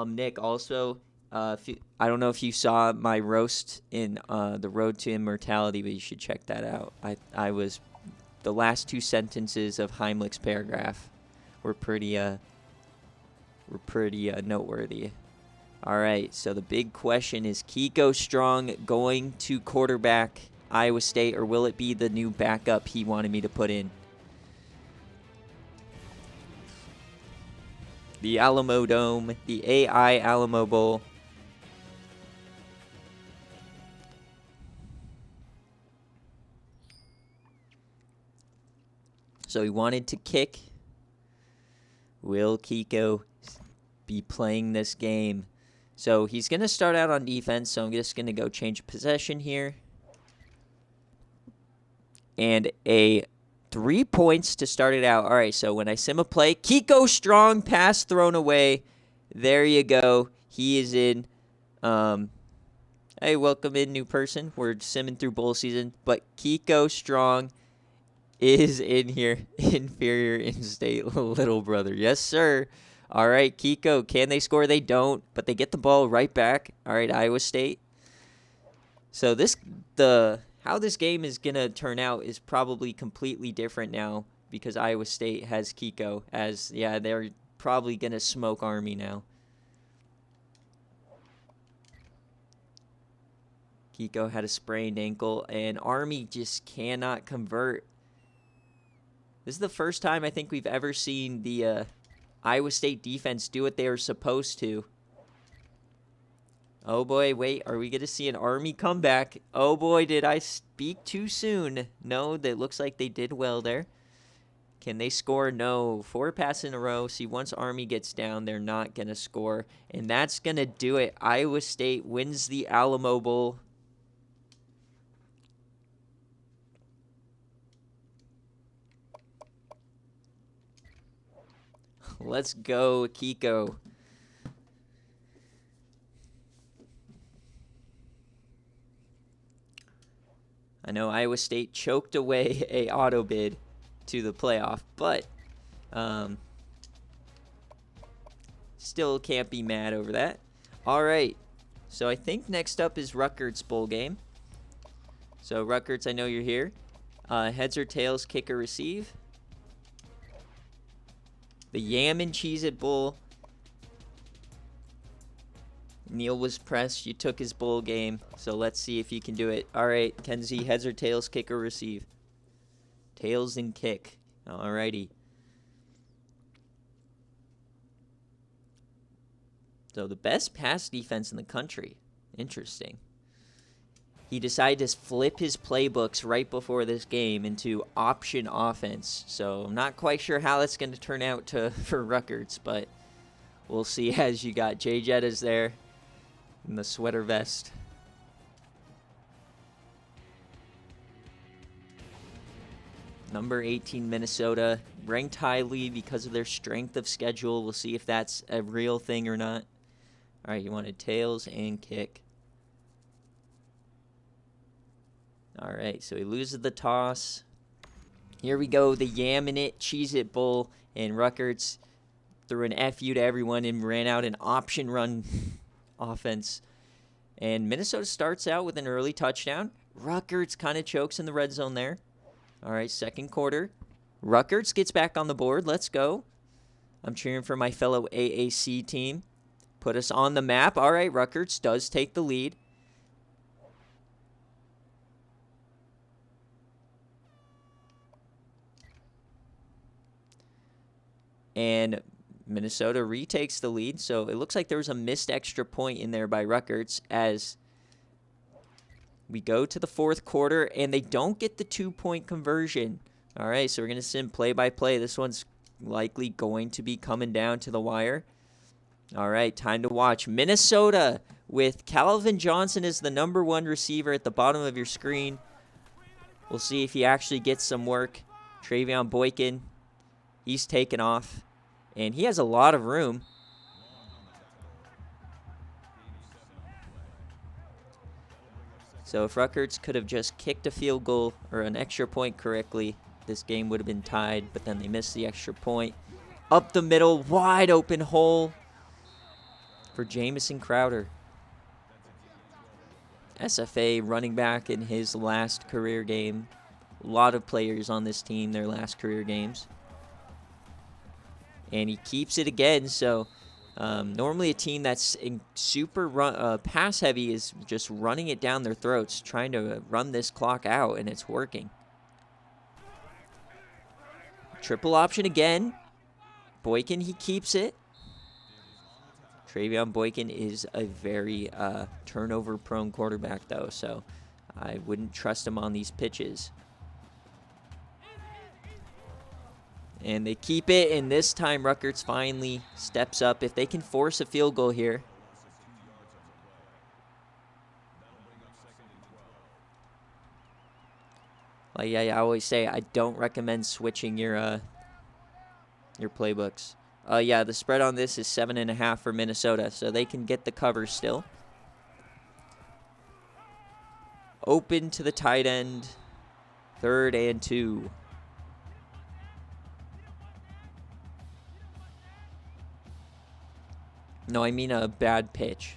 Nick, also, I don't know if you saw my roast in the Road to Immortality, but you should check that out. I was the last two sentences of Heimlich's paragraph were pretty noteworthy. All right, so the big question is Kiko Strong going to quarterback Iowa State, or will it be the new backup he wanted me to put in? The Alamo Dome, the AI Alamo Bowl. So he wanted to kick. Will Kiko be playing this game? So he's going to start out on defense, so I'm just going to go change possession here. And a 3 points to start it out. All right, so when I sim a play, Kiko Strong, pass thrown away. There you go. He is in. Hey, welcome in, new person. We're simming through bowl season. But Kiko Strong is in here. Inferior in-state little brother. Yes, sir. All right, Kiko, can they score? They don't, but they get the ball right back. All right, Iowa State. So how this game is going to turn out is probably completely different now because Iowa State has Kiko they're probably going to smoke Army now. Kiko had a sprained ankle, and Army just cannot convert. This is the first time I think we've ever seen the Iowa State defense do what they were supposed to. Oh boy, wait, are we going to see an Army comeback? Oh boy, did I speak too soon? No, that looks like they did well there. Can they score? No. 4 passes in a row. See, once Army gets down, they're not going to score. And that's going to do it. Iowa State wins the Alamo Bowl. Let's go, Kiko. I know Iowa State choked away a auto bid to the playoff, but still can't be mad over that. All right, so I think next up is Rutgers bowl game. So Rutgers, I know you're here. Heads or tails, kick or receive. The Yam and Cheez-It Bowl. Neil was pressed. You took his bowl game. So let's see if you can do it. All right, Kenzie, heads or tails, kick or receive? Tails and kick. All righty. So the best pass defense in the country. Interesting. He decided to flip his playbooks right before this game into option offense. So I'm not quite sure how that's going to turn out for Rutgers, but we'll see as you got Jay Jetta's there in the sweater vest. Number 18, Minnesota, ranked highly because of their strength of schedule. We'll see if that's a real thing or not. All right, you wanted tails and kick. All right, so he loses the toss. Here we go, the Yam and It Cheez-It Bowl, and Rutgers threw an FU to everyone and ran out an option run offense. And Minnesota starts out with an early touchdown. Rutgers kind of chokes in the red zone there. All right, second quarter. Rutgers gets back on the board. Let's go. I'm cheering for my fellow AAC team. Put us on the map. All right, Rutgers does take the lead. And Minnesota retakes the lead. So it looks like there was a missed extra point in there by Rutgers as we go to the fourth quarter, and they don't get the 2-point conversion. All right, so we're going to sim play-by-play. This one's likely going to be coming down to the wire. All right, time to watch. Minnesota with Calvin Johnson as the #1 receiver at the bottom of your screen. We'll see if he actually gets some work. Travion Boykin, he's taken off, and he has a lot of room. So if Rutgers could have just kicked a field goal or an extra point correctly, this game would have been tied, but then they missed the extra point. Up the middle, wide open hole for Jamison Crowder. SFA running back in his last career game. A lot of players on this team, their last career games. And he keeps it again, so normally a team that's in super pass heavy is just running it down their throats, trying to run this clock out, and it's working. Triple option again. Boykin, he keeps it. Travion Boykin is a very turnover-prone quarterback, though, so I wouldn't trust him on these pitches. And they keep it, and this time Rutgers finally steps up. If they can force a field goal here. Like I always say, I don't recommend switching your playbooks. Yeah, the spread on this is 7.5 for Minnesota, so they can get the cover still. Open to the tight end, 3rd and 2. No, I mean a bad pitch.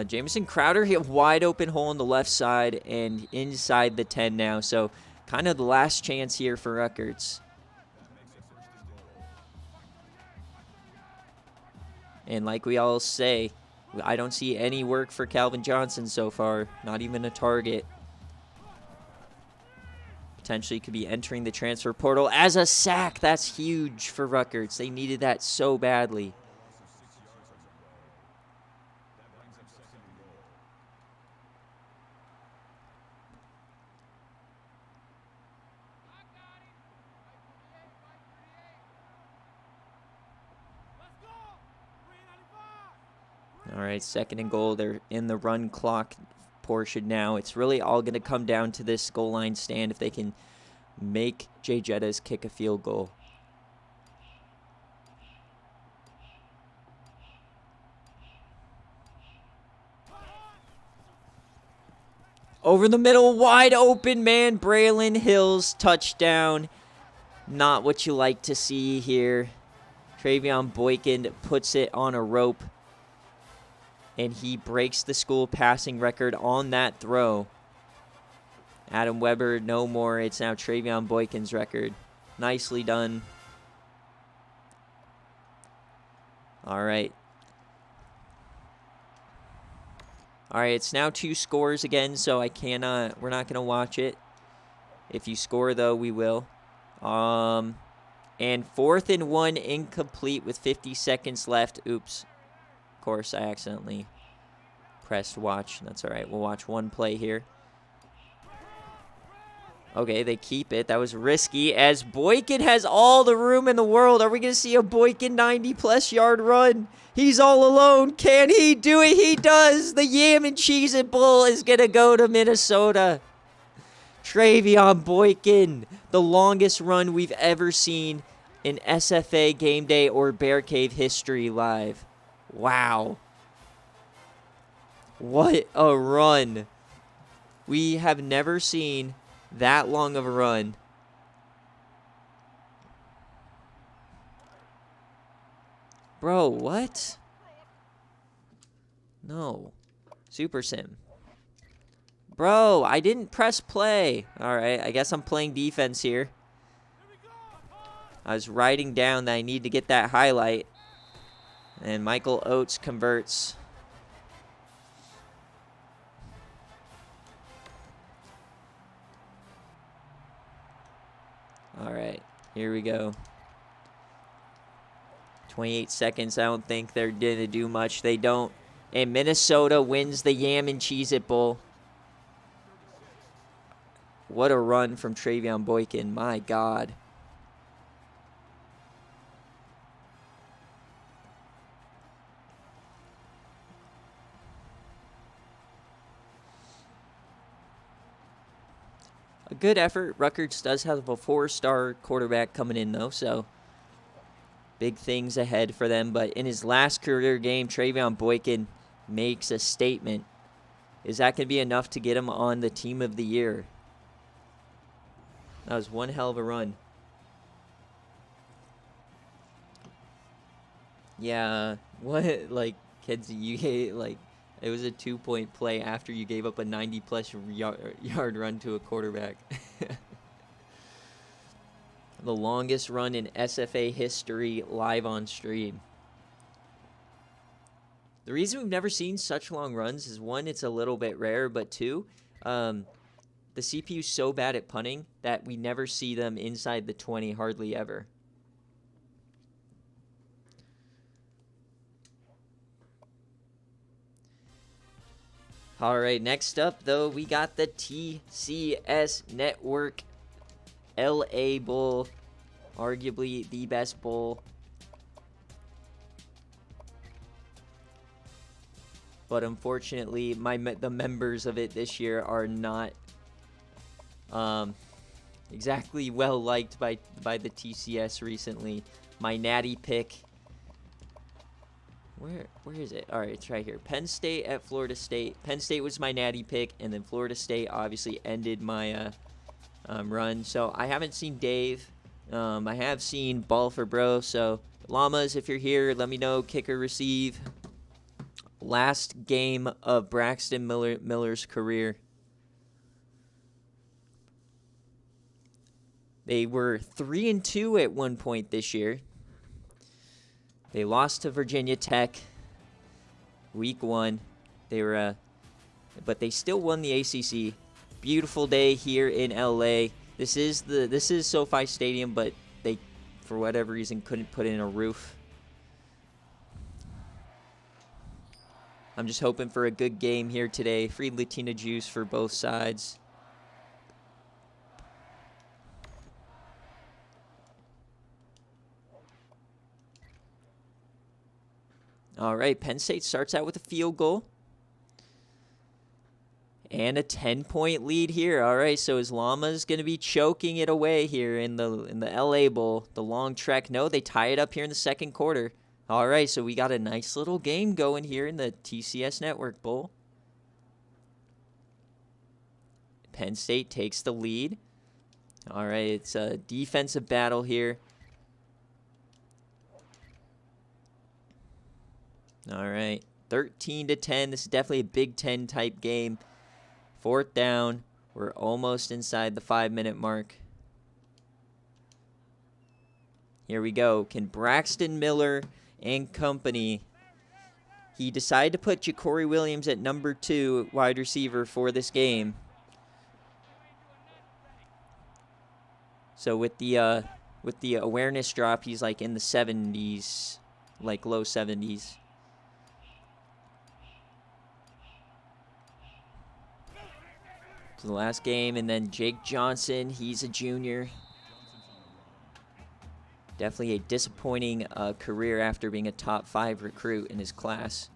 Jamison Crowder hit a wide open hole on the left side and inside the 10 now. So kind of the last chance here for Rutgers. And like we all say, I don't see any work for Calvin Johnson so far. Not even a target. Potentially could be entering the transfer portal as a sack. That's huge for Rutgers. They needed that so badly. All right, 2nd and goal. They're in the run clock portion now. It's really all going to come down to this goal line stand if they can make Jay Jettas kick a field goal. Over the middle, wide open, man. Braylon Hills, touchdown. Not what you like to see here. Travion Boykin puts it on a rope, and he breaks the school passing record on that throw. Adam Weber, no more. It's now Travion Boykin's record. Nicely done. All right. All right, it's now 2 scores again, so we're not going to watch it. If you score, though, we will. And 4th and 1, incomplete with 50 seconds left. Oops. Of course, I accidentally pressed watch. That's all right. We'll watch one play here. Okay, they keep it. That was risky as Boykin has all the room in the world. Are we going to see a Boykin 90-plus yard run? He's all alone. Can he do it? He does. The Yam and Cheese It Bowl is going to go to Minnesota. Travion Boykin, the longest run we've ever seen in SFA Game Day or BearCave history live. Wow. What a run. We have never seen that long of a run. Bro, what? No. Super Sim. Bro, I didn't press play. Alright, I guess I'm playing defense here. I was writing down that I need to get that highlight. And Michael Oates converts. Alright, here we go. 28 seconds. I don't think they're going to do much. They don't. And Minnesota wins the Yam and Cheez-It Bowl. What a run from Travion Boykin. My God. A good effort. Rutgers does have a 4-star quarterback coming in, though, so big things ahead for them. But in his last career game, Travion Boykin makes a statement. Is that going to be enough to get him on the team of the year? That was one hell of a run. Yeah, what, like, kids, you gave, like, it was a 2-point play after you gave up a 90-plus yard run to a quarterback. The longest run in SFA history live on stream. The reason we've never seen such long runs is, one, it's a little bit rare, but two, the CPU's so bad at punting that we never see them inside the 20 hardly ever. All right, next up, though, we got the TCS Network LA Bowl, arguably the best bowl. But unfortunately, the members of it this year are not exactly well liked by the TCS recently. My natty pick. Where is it? All right, it's right here. Penn State at Florida State. Penn State was my natty pick, and then Florida State obviously ended my run. So I haven't seen Dave. I have seen Ball for Bro. So Llamas, if you're here, let me know. Kick or receive. Last game of Braxton Miller's career. They were 3-2 at one point this year. They lost to Virginia Tech week 1. They were, but they still won the ACC. Beautiful day here in LA. This is SoFi Stadium, but they, for whatever reason, couldn't put in a roof. I'm just hoping for a good game here today. Free Latina juice for both sides. All right, Penn State starts out with a field goal. And a 10-point lead here. All right, so his Llama's going to be choking it away here in the LA Bowl. The long trek. No, they tie it up here in the second quarter. All right, so we got a nice little game going here in the TCS Network Bowl. Penn State takes the lead. All right, it's a defensive battle here. All right, 13-10. This is definitely a Big Ten type game. 4th down. We're almost inside the 5-minute mark. Here we go. Can Braxton Miller and company? He decided to put Ja'Cory Williams at number 2 wide receiver for this game. So with the awareness drop, he's like in the 70s, like low 70s. So the last game, and then Jake Johnson, he's a junior. Definitely a disappointing career after being a top 5 recruit in his class.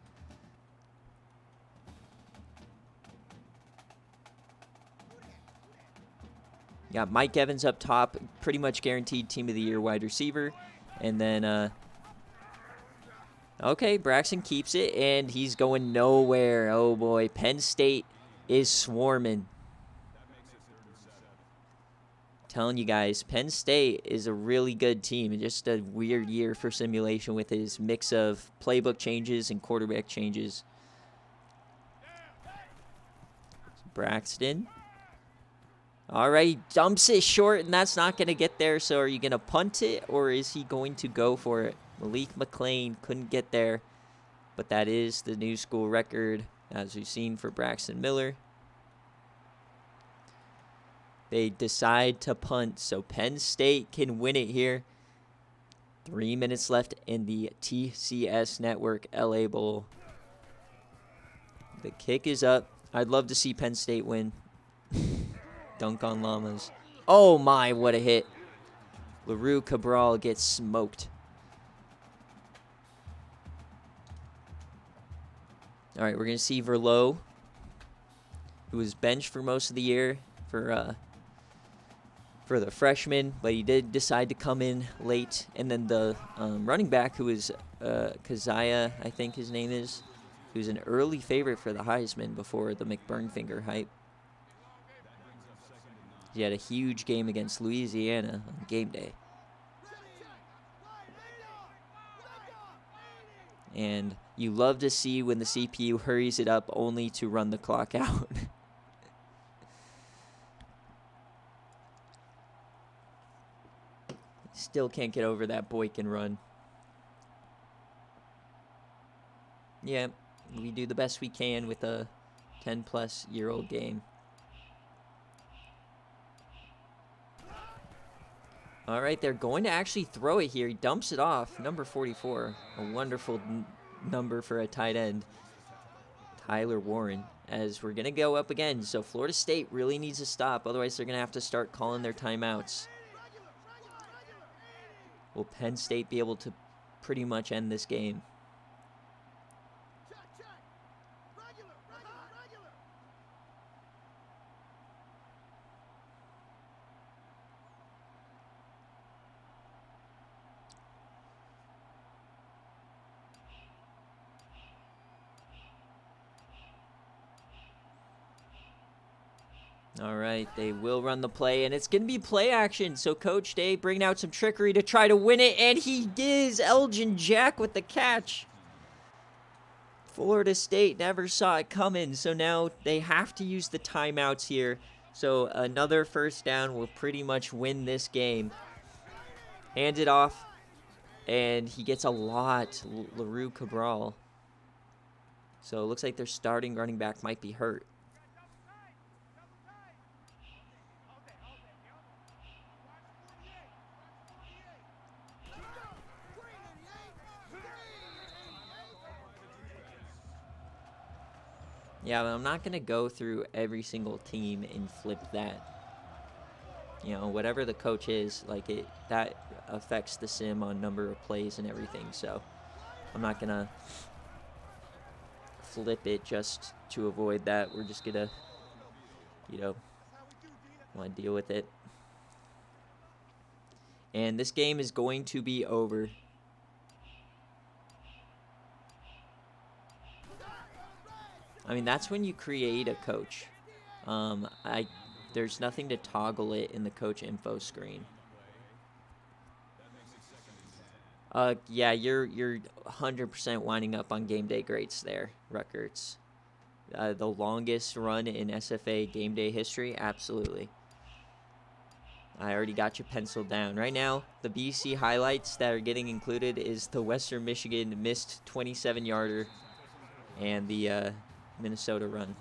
Got Mike Evans up top, pretty much guaranteed Team of the Year wide receiver. And then, okay, Braxton keeps it, and he's going nowhere. Oh, boy, Penn State is swarming. telling you guys, Penn State is a really good team. It's just a weird year for simulation with his mix of playbook changes and quarterback changes. Braxton. All right, he dumps it short, and that's not going to get there. So are you going to punt it, or is he going to go for it? Malik McLean couldn't get there, but that is the new school record, as we've seen for Braxton Miller. They decide to punt, so Penn State can win it here. 3 minutes left in the TCS Network LA Bowl. The kick is up. I'd love to see Penn State win. Dunk on Llamas. Oh my, what a hit. LaRue Cabral gets smoked. All right, we're going to see Verleau, who was benched for most of the year for the freshman, but he did decide to come in late. And then the running back, who is Keziah, I think his name is, who's an early favorite for the Heisman before the McBurnfinger hype. He had a huge game against Louisiana on game day. And you love to see when the CPU hurries it up only to run the clock out. Still can't get over that Boykin run. Yeah, we do the best we can with a 10-plus-year-old game. All right, they're going to actually throw it here. He dumps it off. Number 44, a wonderful number for a tight end. Tyler Warren, as we're going to go up again. So Florida State really needs to stop. Otherwise, they're going to have to start calling their timeouts. Will Penn State be able to pretty much end this game? All right, they will run the play, and it's going to be play action. So Coach Day bringing out some trickery to try to win it, and he is Elgin Jack with the catch. Florida State never saw it coming, so now they have to use the timeouts here. So another first down will pretty much win this game. Hand it off, and he gets a lot, LaRue Cabral. So it looks like their starting running back might be hurt. Yeah, but I'm not going to go through every single team and flip that. You know, whatever the coach is, like that affects the sim on number of plays and everything. So I'm not going to flip it just to avoid that. We're just going to, you know, want to deal with it. And this game is going to be over. I mean, that's when you create a coach. There's nothing to toggle it in the coach info screen. Yeah, you're 100% winding up on game day greats there, Rutgers. The longest run in SFA game day history, absolutely. I already got you penciled down. Right now, the BC highlights that are getting included is the Western Michigan missed 27-yarder and the Minnesota run.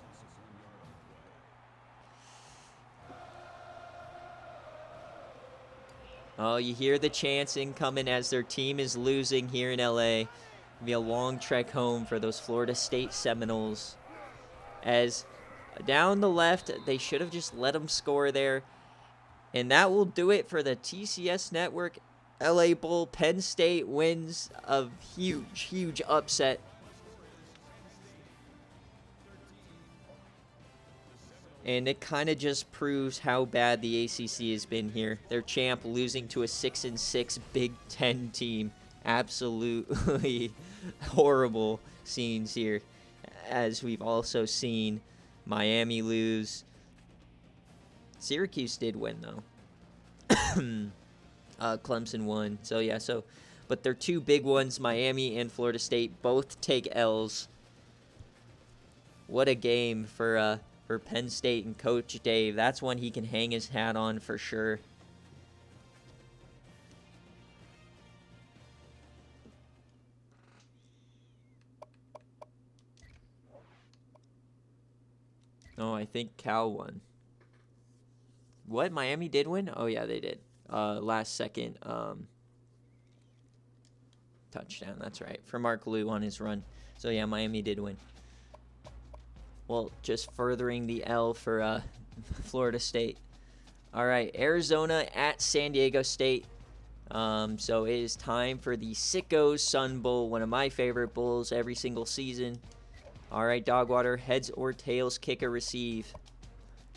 Oh, you hear the chants incoming as their team is losing here in LA. It'll be a long trek home for those Florida State Seminoles. As down the left, they should have just let them score there. And that will do it for the TCS Network LA Bowl. Penn State wins a huge, huge upset. And it kind of just proves how bad the ACC has been here. Their champ losing to a 6-6 Big Ten team. Absolutely horrible scenes here. As we've also seen Miami lose. Syracuse did win, though. Clemson won. So, yeah, but they're two big ones. Miami and Florida State both take L's. What a game for Penn State and Coach Dave. That's one he can hang his hat on for sure. Oh, I think Cal won. What? Miami did win? Oh, yeah, they did. Last second touchdown. That's right. For Mark Liu on his run. So, yeah, Miami did win. Well, just furthering the L for Florida State. All right, Arizona at San Diego State. So it is time for the Sickos Sun Bowl, one of my favorite bowls every single season. All right, Dogwater, heads or tails, kick or receive.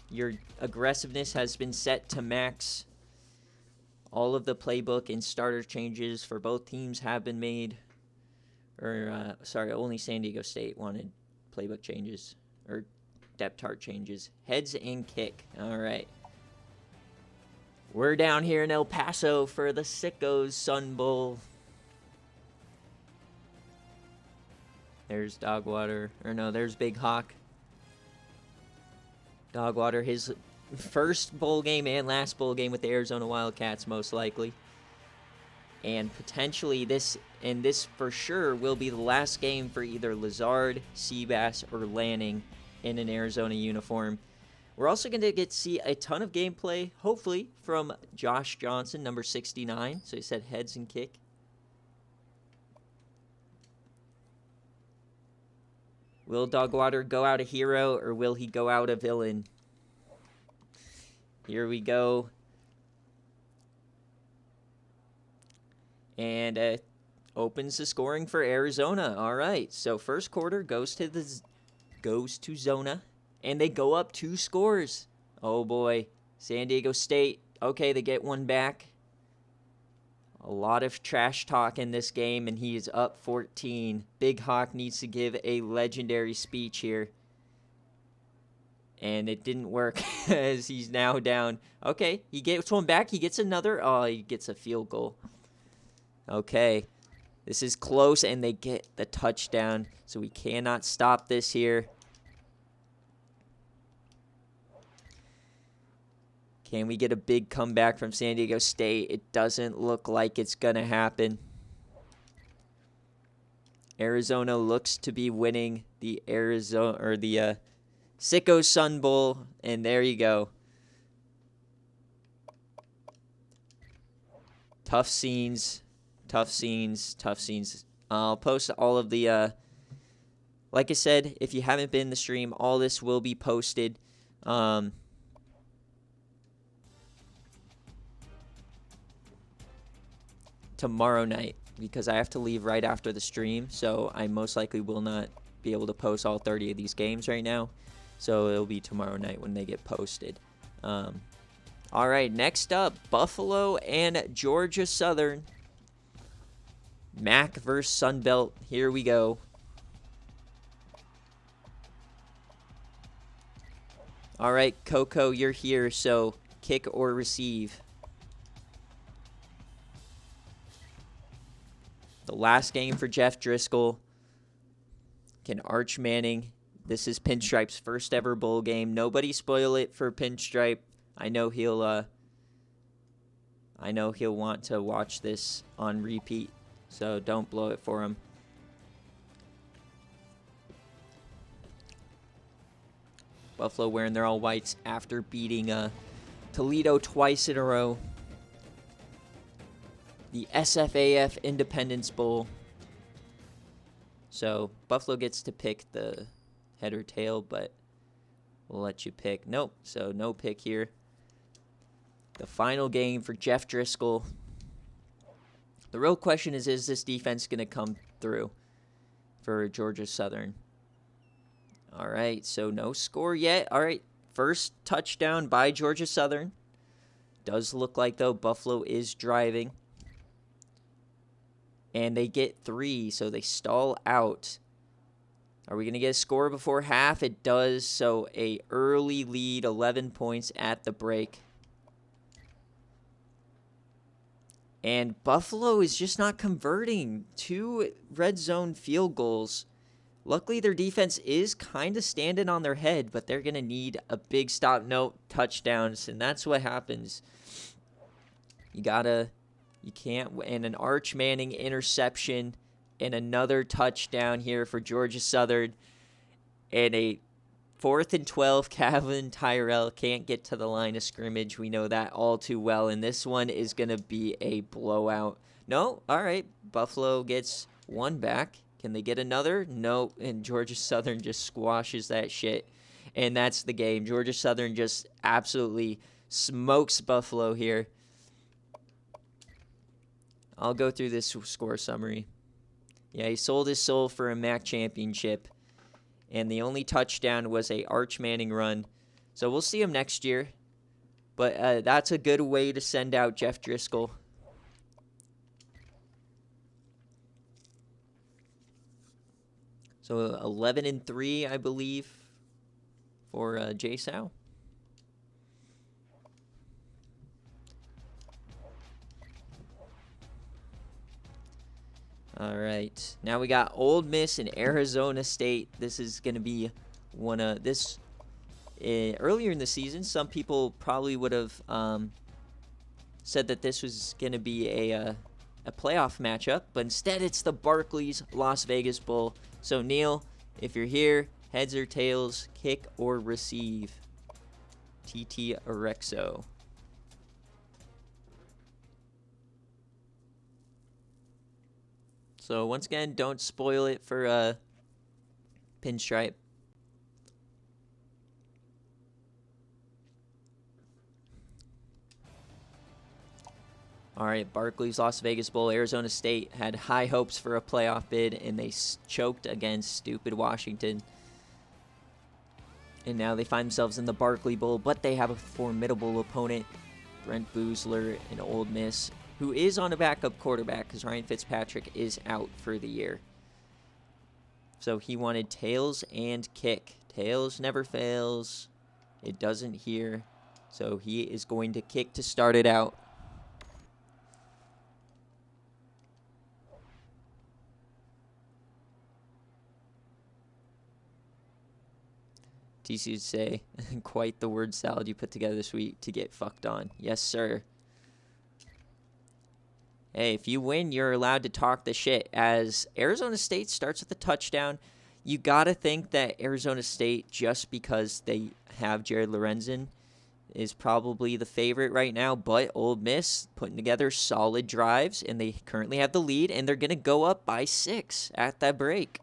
Your aggressiveness has been set to max. All of the playbook and starter changes for both teams have been made. Only San Diego State wanted playbook changes or depth chart changes. Heads and kick. All right. We're down here in El Paso for the Sickos Sun Bowl. There's Dogwater. There's Big Hawk. Dogwater, his first bowl game and last bowl game with the Arizona Wildcats, most likely. And potentially this for sure will be the last game for either Lazard, Seabass, or Lanning in an Arizona uniform. We're also going to see a ton of gameplay, hopefully, from Josh Johnson, number 69. So he said heads and kick. Will Dogwater go out a hero, or will he go out a villain? Here we go. And opens the scoring for Arizona. All right, so first quarter goes to Zona. And they go up 2 scores. Oh, boy. San Diego State. Okay, they get one back. A lot of trash talk in this game, and he is up 14. Big Hawk needs to give a legendary speech here. And it didn't work as he's now down. Okay, he gets one back. He gets another. Oh, he gets a field goal. Okay, this is close, and they get the touchdown. So we cannot stop this here. Can we get a big comeback from San Diego State? It doesn't look like it's going to happen. Arizona looks to be winning the Sickos Sun Bowl, and there you go. Tough scenes. I'll post all of the, like I said, if you haven't been in the stream, all this will be posted. Tomorrow night, because I have to leave right after the stream, so I most likely will not be able to post all 30 of these games right now. So it'll be tomorrow night when they get posted. All right, next up, Buffalo and Georgia Southern. MAC versus Sunbelt. Here we go. All right, Coco, you're here, so kick or receive. The last game for Jeff Driscoll. Can Arch Manning. This is Pinstripe's first ever bowl game. Nobody spoil it for Pinstripe. I know he'll want to watch this on repeat, so don't blow it for him. Buffalo wearing their all whites after beating Toledo twice in a row. The SFA Independence Bowl. So Buffalo gets to pick the head or tail, but we'll let you pick. Nope, so no pick here. The final game for Jeff Driscoll. The real question is this defense going to come through for Georgia Southern? All right, so no score yet. All right, first touchdown by Georgia Southern. Does look like, though, Buffalo is driving. And they get 3, so they stall out. Are we going to get a score before half? It does, so a early lead, 11 points at the break. And Buffalo is just not converting 2 red zone field goals. Luckily, their defense is kind of standing on their head, but they're going to need a big stop. No, touchdowns, and that's what happens. You can't, and an Arch Manning interception and another touchdown here for Georgia Southern. And a 4th and 12, Calvin Tyrell can't get to the line of scrimmage. We know that all too well, and this one is going to be a blowout. No, all right, Buffalo gets 1 back. Can they get another? No, and Georgia Southern just squashes that shit, and that's the game. Georgia Southern just absolutely smokes Buffalo here. I'll go through this score summary. Yeah, he sold his soul for a MAC championship, and the only touchdown was a Arch Manning run. So we'll see him next year, but that's a good way to send out Jeff Driscoll. So 11-3, I believe, for Jay Sow. All right, now we got Ole Miss and Arizona State. This is going to be one of this. Earlier in the season, some people probably would have said that this was going to be a playoff matchup, but instead it's the Barclays Las Vegas Bowl. So Neil, if you're here, heads or tails, kick or receive. TT Orexo. So once again, don't spoil it for Pinstripe. All right, Barclays Las Vegas Bowl. Arizona State had high hopes for a playoff bid, and they choked against stupid Washington. And now they find themselves in the Barclay Bowl, but they have a formidable opponent, Brent Boozler and Ole Miss, who is on a backup quarterback because Ryan Fitzpatrick is out for the year. So he wanted tails and kick. Tails never fails. It doesn't here. So he is going to kick to start it out. TC would say, quite the word salad you put together this week to get fucked on. Yes, sir. Hey, if you win, you're allowed to talk the shit. As Arizona State starts with a touchdown, you got to think that Arizona State, just because they have Jared Lorenzen, is probably the favorite right now. But Ole Miss putting together solid drives, and they currently have the lead, and they're going to go up by 6 at that break.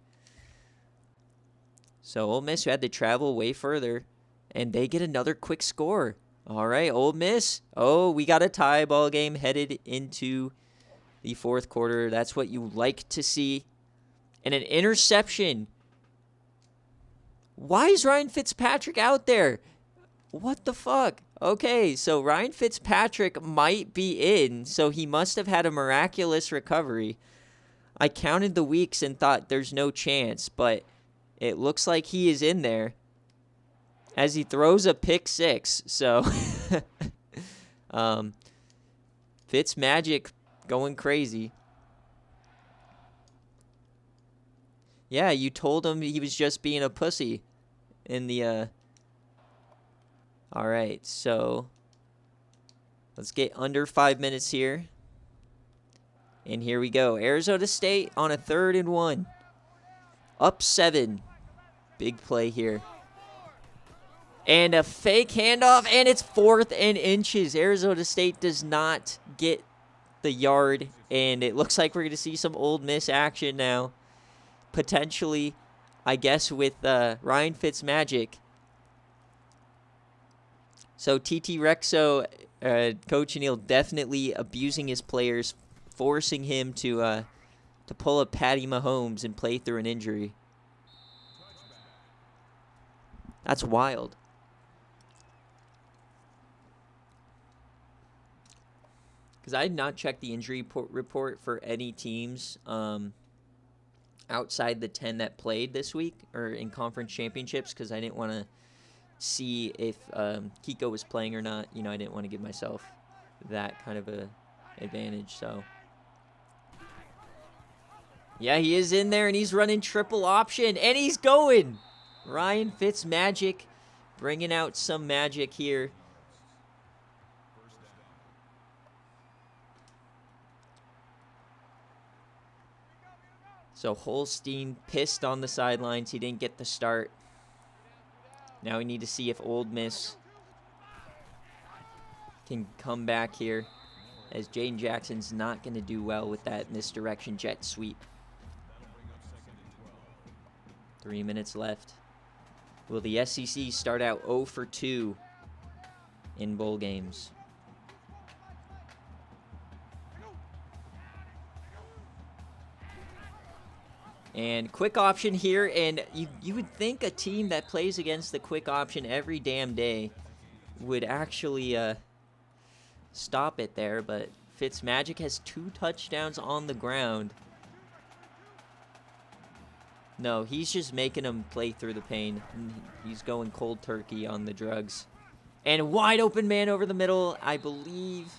So Ole Miss, who had to travel way further, and they get another quick score. All right, Ole Miss. Oh, we got a tie ball game headed into the 4th quarter. That's what you like to see. And an interception. Why is Ryan Fitzpatrick out there? What the fuck? Okay, so Ryan Fitzpatrick might be in, so he must have had a miraculous recovery. I counted the weeks and thought there's no chance, but it looks like he is in there as he throws a pick 6. So, Fitz Magic going crazy. Yeah, you told him he was just being a pussy in the, All right, so let's get under 5 minutes here. And here we go. Arizona State on a 3rd and 1. Up 7. Big play here. And a fake handoff, and it's 4th and inches. Arizona State does not get the yard, and it looks like we're going to see some Ole Miss action now. Potentially, I guess, with Ryan Fitzmagic. So TT Rexo, Coach Neal, definitely abusing his players, forcing him to pull a Patty Mahomes and play through an injury. That's wild. Because I did not check the injury report for any teams outside the 10 that played this week or in conference championships, because I didn't want to see if Kiko was playing or not. You know, I didn't want to give myself that kind of a advantage. So, yeah, he is in there, and he's running triple option, and he's going. Ryan Fitzmagic bringing out some magic here. So Holstein pissed on the sidelines. He didn't get the start. Now we need to see if Ole Miss can come back here, as Jaden Jackson's not going to do well with that misdirection jet sweep. 3 minutes left. Will the SEC start out 0 for 2 in bowl games? And quick option here, and you would think a team that plays against the quick option every damn day would actually stop it there, but Fitzmagic has 2 touchdowns on the ground. No, he's just making them play through the pain. He's going cold turkey on the drugs. And wide open man over the middle. I believe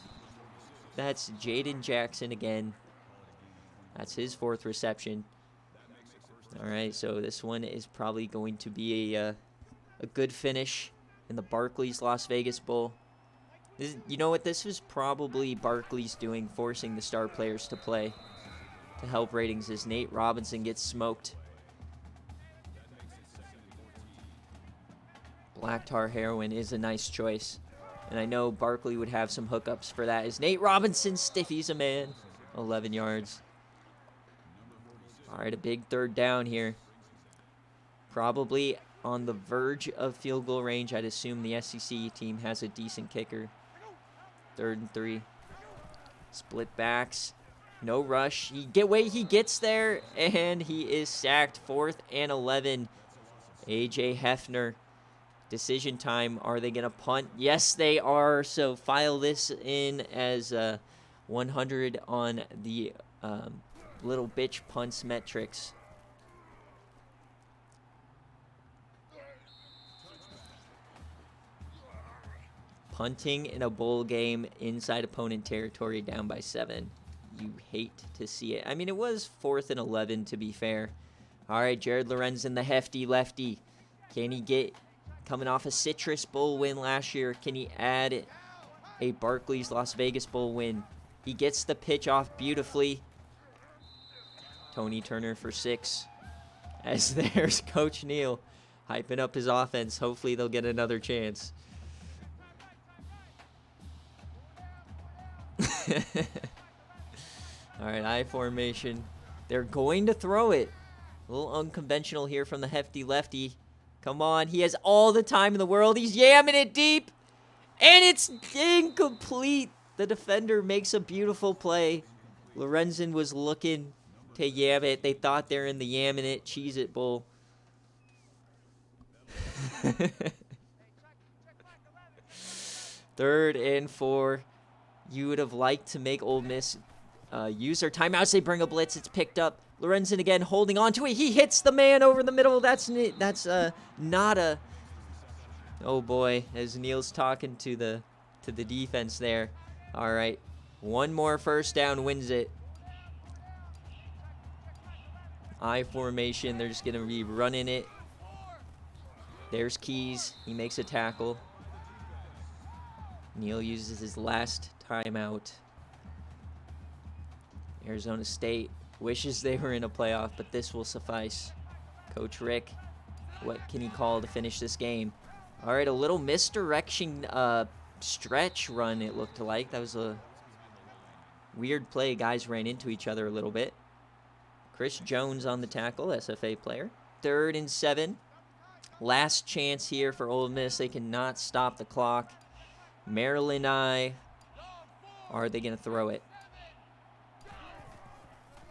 that's Jaden Jackson again. That's his 4th reception. All right, so this one is probably going to be a good finish in the Barclays Las Vegas Bowl. You know what? This was probably Barclays doing, forcing the star players to play to help ratings, as Nate Robinson gets smoked. Black tar heroin is a nice choice, and I know Barkley would have some hookups for that. As Nate Robinson stiffies a man, 11 yards. All right, a big 3rd down here. Probably on the verge of field goal range. I'd assume the SEC team has a decent kicker. 3rd and 3. Split backs. No rush. He gets there, and he is sacked. 4th and 11. A.J. Hefner. Decision time. Are they going to punt? Yes, they are. So file this in as 100 on the little bitch punts metrics. Punting in a bowl game inside opponent territory down by 7. You hate to see it. I mean, it was 4th and 11, to be fair. All right, Jared Lorenzen, the hefty lefty. Can he get, coming off a Citrus Bowl win last year, can he add a Barclays Las Vegas Bowl win? He gets the pitch off beautifully. Tony Turner for 6. As there's Coach Neal hyping up his offense. Hopefully they'll get another chance. All right, I formation. They're going to throw it. A little unconventional here from the hefty lefty. Come on, he has all the time in the world. He's yamming it deep, and it's incomplete. The defender makes a beautiful play. Lorenzen was looking to yam it. They thought they're in the yamming it, cheese it bowl. Third and 4. You would have liked to make Ole Miss use their timeouts. They bring a blitz. It's picked up. Lorenzen again holding on to it. He hits the man over the middle. That's not a. Oh boy, as Neal's talking to the defense there. All right, one more first down wins it. I formation. They're just gonna be running it. There's Keys. He makes a tackle. Neal uses his last timeout. Arizona State wishes they were in a playoff, but this will suffice. Coach Rick, what can he call to finish this game? All right, a little misdirection stretch run, it looked like. That was a weird play. Guys ran into each other a little bit. Chris Jones on the tackle, SFA player. 3rd and 7. Last chance here for Ole Miss. They cannot stop the clock. Maryland are they going to throw it?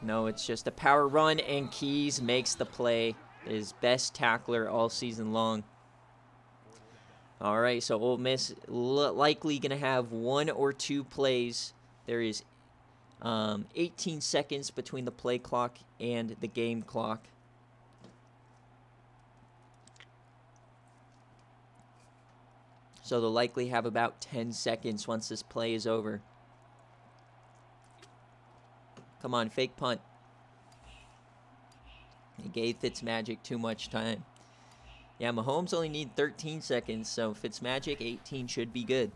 No, it's just a power run, and Keys makes the play. His best tackler all season long. All right, so Ole Miss likely going to have 1 or 2 plays. There is 18 seconds between the play clock and the game clock. So they'll likely have about 10 seconds once this play is over. Come on, fake punt. He gave Fitzmagic too much time. Yeah, Mahomes only need 13 seconds, so Fitzmagic 18 should be good.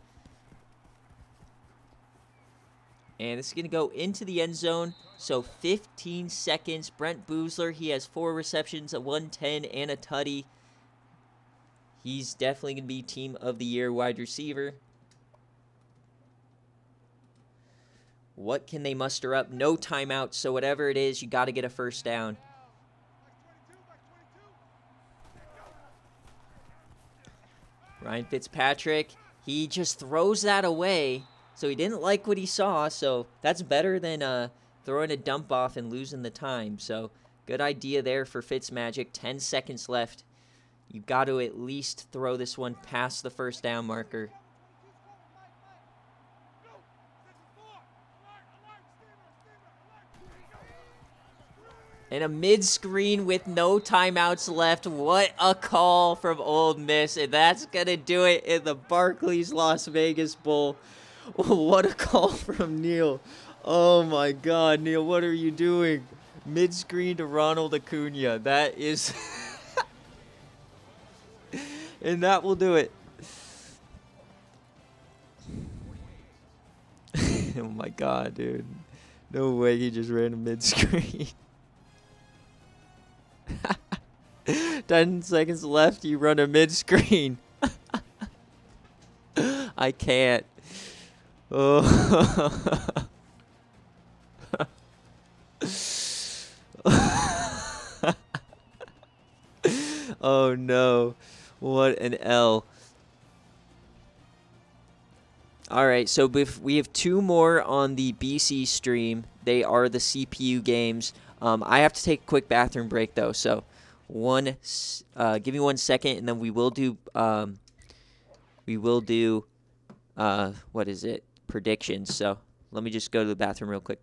And this is going to go into the end zone, so 15 seconds. Brent Boozler, he has 4 receptions, a 110, and a tutty. He's definitely going to be Team of the Year wide receiver. What can they muster up? No timeouts, so whatever it is, you got to get a first down. Ryan Fitzpatrick, he just throws that away. So he didn't like what he saw, so that's better than throwing a dump off and losing the time. So good idea there for Fitzmagic. 10 seconds left. You've got to at least throw this one past the first down marker. And a mid-screen with no timeouts left. What a call from Ole Miss. And that's going to do it in the Barclays Las Vegas Bowl. What a call from Neil. Oh, my God, Neil, what are you doing? Mid-screen to Ronald Acuna. That is... and that will do it. Oh, my God, dude. No way he just ran a mid-screen. 10 seconds left, you run a mid-screen. I can't. Oh. Oh no. What an L. Alright, so we have 2 more on the BC stream. They are the CPU games. I have to take a quick bathroom break though, so give me 1 second, and then we will do what is it? Predictions. So let me just go to the bathroom real quick.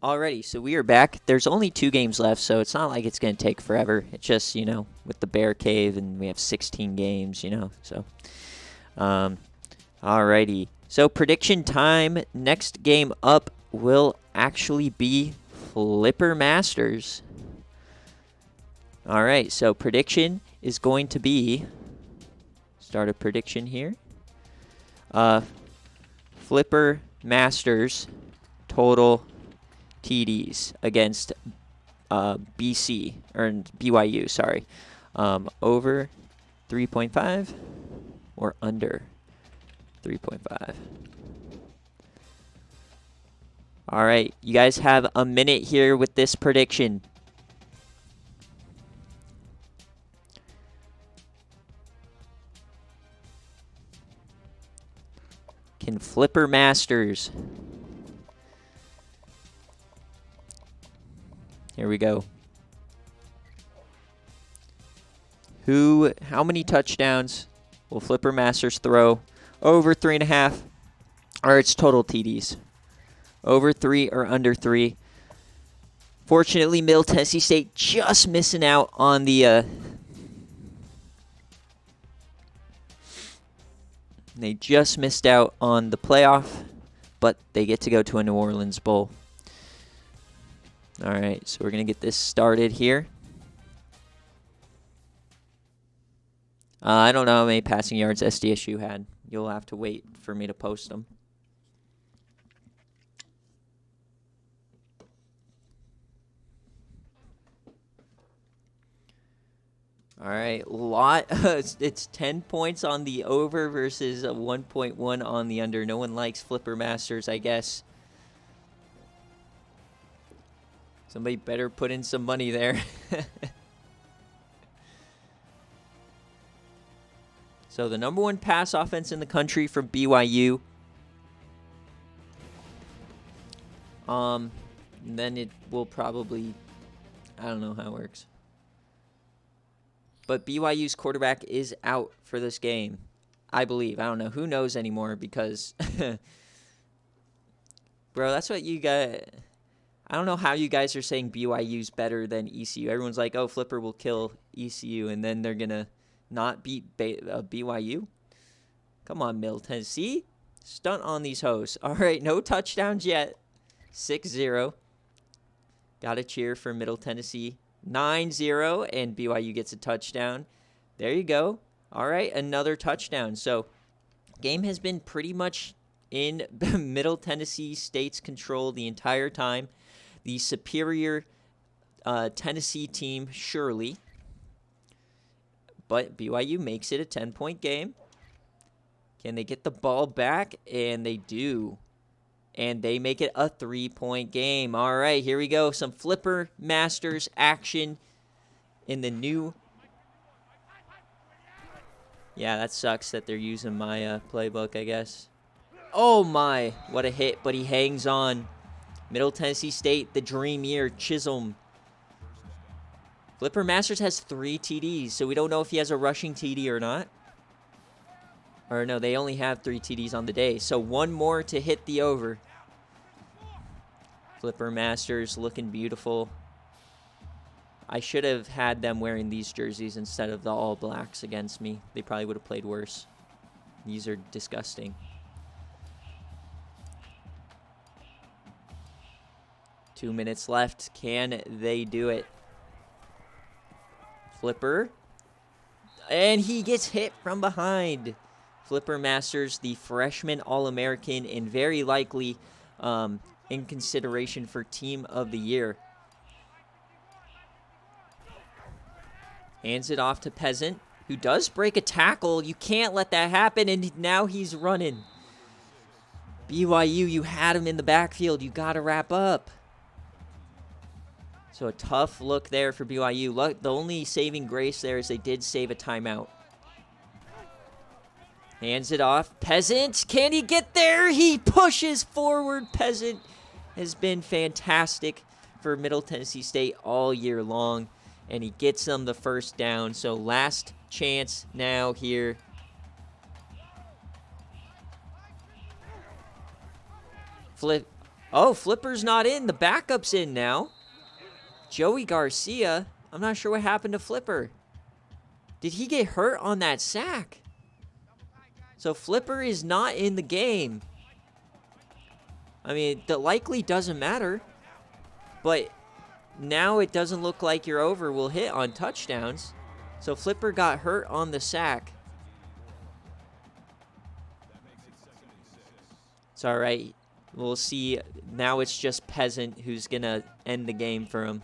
Alrighty, so we are back. There's only 2 games left, so it's not like it's going to take forever. It's just, with the BearCave, and we have 16 games, so. Alrighty. So prediction time. Next game up will actually be Flipper Masters. Alright, so prediction is going to be, start a prediction here. Flipper Masters total TDs against BC, or BYU, sorry. Over 3.5 or under 3.5. All right, you guys have a minute here with this prediction. Can Flipper Masters... Here we go. How many touchdowns will Flipper Masters throw? Over 3.5, or it's total TDs. Over 3 or under 3. Fortunately, Middle Tennessee State just missing out on the... they just missed out on the playoff, but they get to go to a New Orleans Bowl. All right, so we're going to get this started here. I don't know how many passing yards SDSU had. You'll have to wait for me to post them. All right, it's 10 points on the over versus a 1.1 on the under. No one likes Flipper Masters, I guess. Somebody better put in some money there. So the number 1 pass offense in the country from BYU. Then it will probably, I don't know how it works. But BYU's quarterback is out for this game, I believe. I don't know. Who knows anymore because, bro, that's what you got. I don't know how you guys are saying BYU's better than ECU. Everyone's like, oh, Flipper will kill ECU, and then they're going to not beat BYU. Come on, Middle Tennessee. Stunt on these hoes. All right, no touchdowns yet. 6-0. Got to cheer for Middle Tennessee. 9-0, and BYU gets a touchdown. There you go. All right, another touchdown. So game has been pretty much in Middle Tennessee State's control the entire time. The superior Tennessee team, surely. But BYU makes it a 10-point game. Can they get the ball back? And they do. And they make it a 3-point game. All right, here we go. Some Flipper Masters action in the new... Yeah, that sucks that they're using my playbook, I guess. Oh, my. What a hit, but he hangs on. Middle Tennessee State, the dream year, Chisholm. Flipper Masters has 3 TDs, so we don't know if he has a rushing TD or not. Or no, they only have 3 TDs on the day. So 1 more to hit the over. Flipper Masters looking beautiful. I should have had them wearing these jerseys instead of the All Blacks against me. They probably would have played worse. These are disgusting. Two minutes left. Can they do it? Flipper. And he gets hit from behind. Flipper Masters, the freshman All-American, and very likely in consideration for Team of the Year. Hands it off to Peasant, who does break a tackle. You can't let that happen, and now he's running. BYU, you had him in the backfield. You got to wrap up. So a tough look there for BYU. The only saving grace there is they did save a timeout. Hands it off. Peasant, can he get there? He pushes forward. Peasant has been fantastic for Middle Tennessee State all year long, and he gets them the first down. So last chance now here. Flipper's not in. The backup's in now. Joey Garcia. I'm not sure what happened to Flipper. Did he get hurt on that sack? So Flipper is not in the game. I mean, that likely doesn't matter. But now it doesn't look like your over will hit on touchdowns. So Flipper got hurt on the sack. It's all right. We'll see. Now it's just Peasant who's going to end the game for him.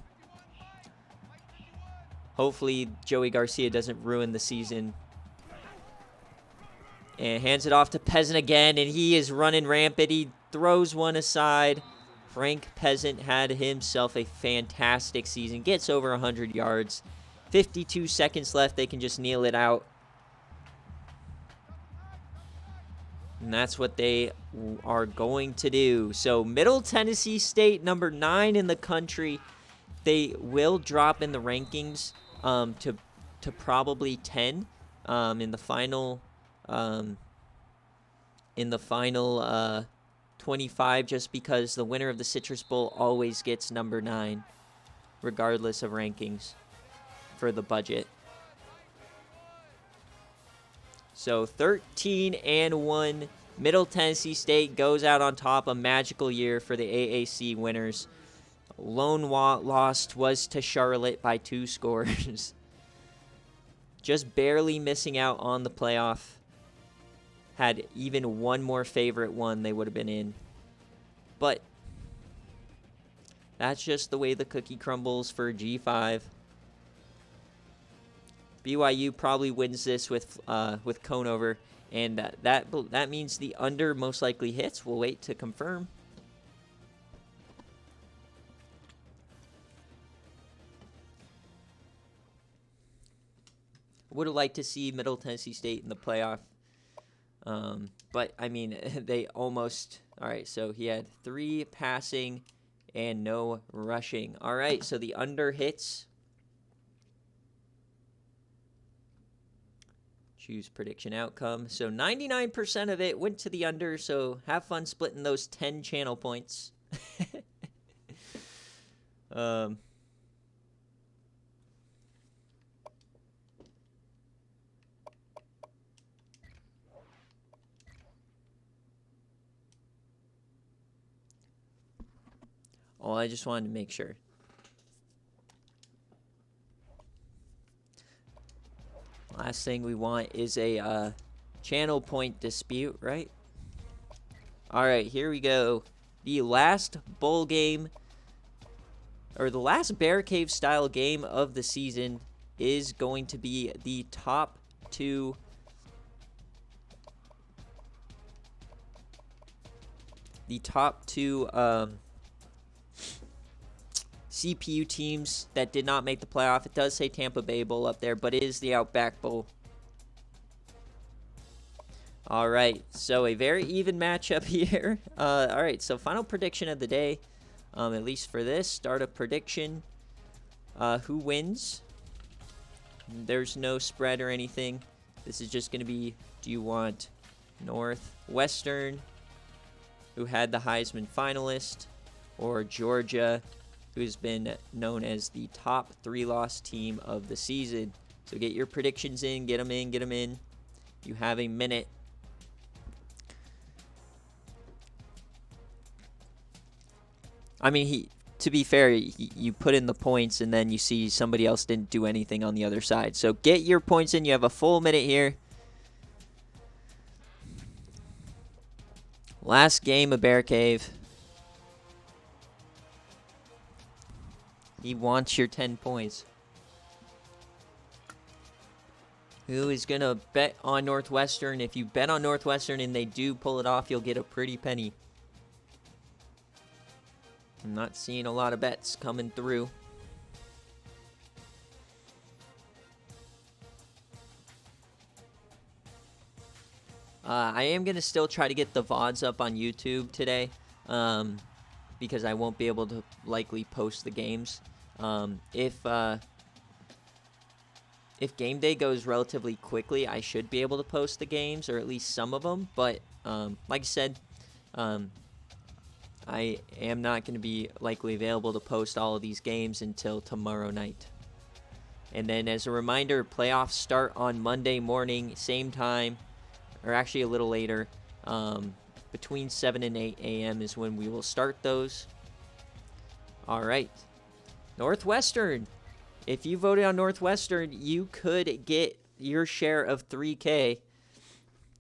Hopefully Joey Garcia doesn't ruin the season. And hands it off to Peasant again, and he is running rampant. He throws one aside. Frank Peasant had himself a fantastic season. Gets over 100 yards. 52 seconds left. They can just kneel it out. And that's what they are going to do. So Middle Tennessee State, number 9 in the country. They will drop in the rankings to probably 10 in the final 25, just because the winner of the Citrus Bowl always gets number 9. regardless of rankings for the budget. So 13-1, Middle Tennessee State goes out on top. A magical year for the AAC winners. Lone loss was to Charlotte by 2 scores. Just barely missing out on the playoff. Had even one more favorite one, they would have been in. But that's just the way the cookie crumbles for G5. BYU probably wins this with Conover, and that means the under most likely hits. We'll wait to confirm. Would have liked to see Middle Tennessee State in the playoff. But, I mean, they almost... All right, so he had 3 passing and no rushing. All right, so the under hits. Choose prediction outcome. So 99% of it went to the under, so have fun splitting those 10 channel points. Oh, I just wanted to make sure. Last thing we want is a channel point dispute, right? All right, here we go. The last bowl game, or the last BearCave style game of the season, is going to be the top 2 CPU teams that did not make the playoff. It does say Tampa Bay Bowl up there, but it is the Outback Bowl. All right, so a very even matchup here. All right, so final prediction of the day, at least for this. Start a prediction. Who wins? There's no spread or anything. This is just going to be, do you want Northwestern, who had the Heisman finalist, or Georgia, who's been known as the top 3-loss team of the season? So get your predictions in, get them in. You have a minute. I mean, to be fair, you put in the points and then you see somebody else didn't do anything on the other side. So get your points in. You have a full minute here. Last game of BearCave. He wants your 10 points. Who is going to bet on Northwestern? If you bet on Northwestern and they do pull it off, you'll get a pretty penny. I'm not seeing a lot of bets coming through. I am going to still try to get the VODs up on YouTube today, because I won't be able to likely post the games. If game day goes relatively quickly, I should be able to post the games, or at least some of them. But like I said, I am not going to be likely available to post all of these games until tomorrow night. And then as a reminder, playoffs start on Monday morning, same time, or actually a little later. Between 7 and 8 a.m. is when we will start those. All right. Northwestern. If you voted on Northwestern, you could get your share of $3K.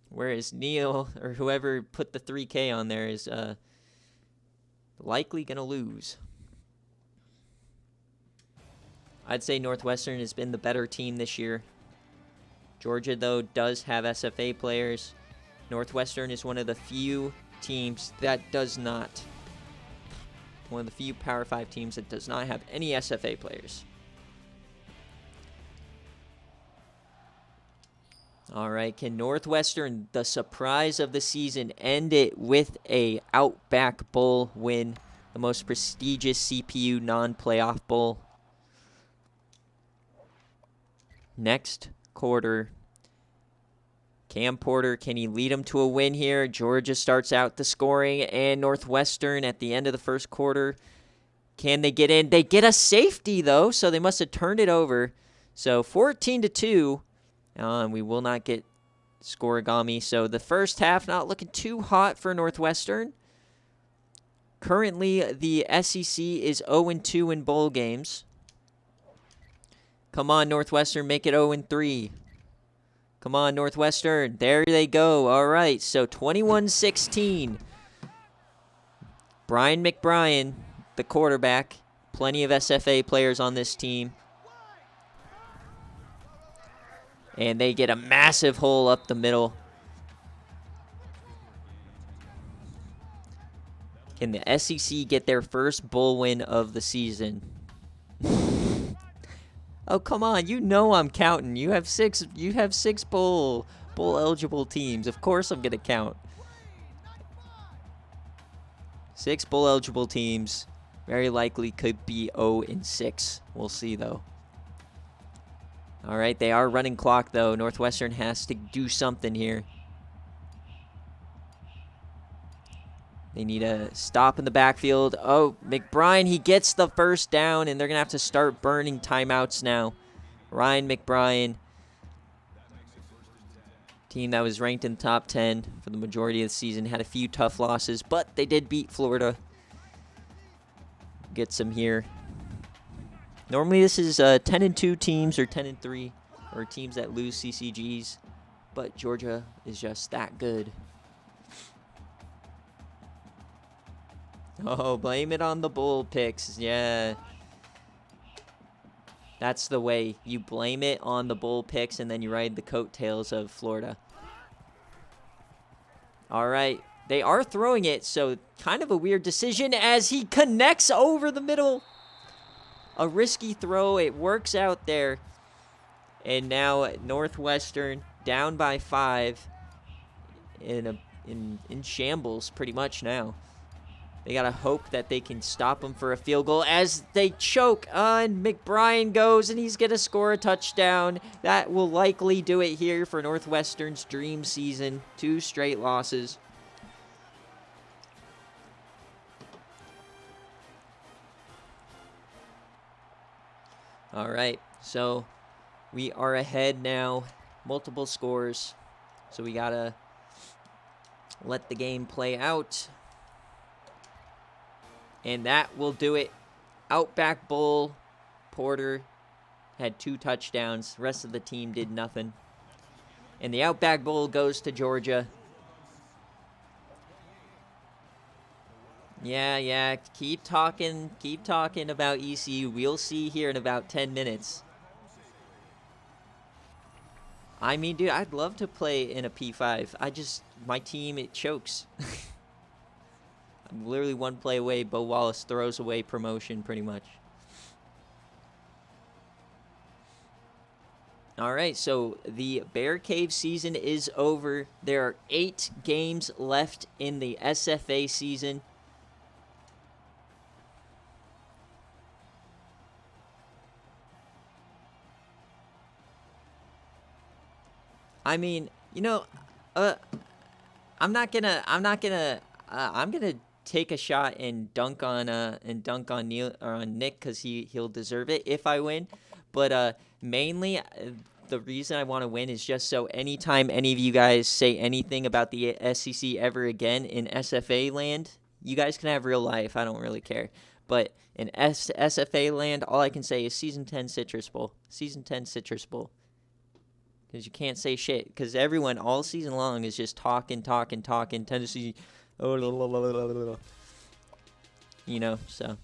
Whereas Neil, or whoever put the $3K on there, is likely going to lose. I'd say Northwestern has been the better team this year. Georgia, though, does have SFA players. Northwestern is one of the few teams that does not. One of the few Power 5 teams that does not have any SFA players. All right, can Northwestern, the surprise of the season, end it with a Outback Bowl win, the most prestigious CPU non-playoff bowl? Next quarter, Cam Porter, can he lead them to a win here? Georgia starts out the scoring, and Northwestern at the end of the first quarter Can they get in? They get a safety, though, so they must have turned it over. So 14-2. We will not get scoregami. So the first half not looking too hot for Northwestern. Currently, the SEC is 0-2 in bowl games. Come on, Northwestern, make it 0-3. Come on, Northwestern. There they go. All right, so 21-16. Brian McBrien, the quarterback. Plenty of SFA players on this team. And they get a massive hole up the middle. Can the SEC get their first bowl win of the season? Oh, come on. You know I'm counting. You have six bowl eligible teams. Of course I'm going to count. 6 bowl eligible teams. Very likely could be 0-6. We'll see, though. All right, they are running clock, though. Northwestern has to do something here. They need a stop in the backfield. Oh, McBrien, he gets the first down, and they're going to have to start burning timeouts now. Ryan McBrien, team that was ranked in the top 10 for the majority of the season, had a few tough losses, but they did beat Florida. Get some here. Normally this is 10-2 teams or 10-3 or teams that lose CCGs, but Georgia is just that good. Oh, blame it on the bull picks. Yeah. That's the way. You blame it on the bull picks and then you ride the coattails of Florida. All right. They are throwing it, so kind of a weird decision as he connects over the middle. A risky throw. It works out there. And now Northwestern down by 5 in shambles pretty much now. They got to hope that they can stop them for a field goal as they choke. And McBrien goes, and he's going to score a touchdown. That will likely do it here for Northwestern's dream season. 2 straight losses. All right, so we are ahead now. Multiple scores. So we got to let the game play out. And that will do it. Outback Bowl, Porter had 2 touchdowns. The rest of the team did nothing. And the Outback Bowl goes to Georgia. Yeah. Keep talking about ECU. We'll see here in about 10 minutes. I mean, dude, I'd love to play in a P5. My team, it chokes. I'm literally 1 play away. Bo Wallace throws away promotion pretty much. All right, so the BearCave season is over. There are 8 games left in the SFA season. I mean, you know, I'm gonna take a shot and dunk on Neil or on Nick because he'll deserve it if I win. But mainly the reason I want to win is just so anytime any of you guys say anything about the SEC ever again in SFA land, you guys can have real life. I don't really care. But in SFA land, all I can say is Season 10 Citrus Bowl. Season 10 Citrus Bowl. Because you can't say shit. Because everyone all season long is just talking. Tennessee, you know, so.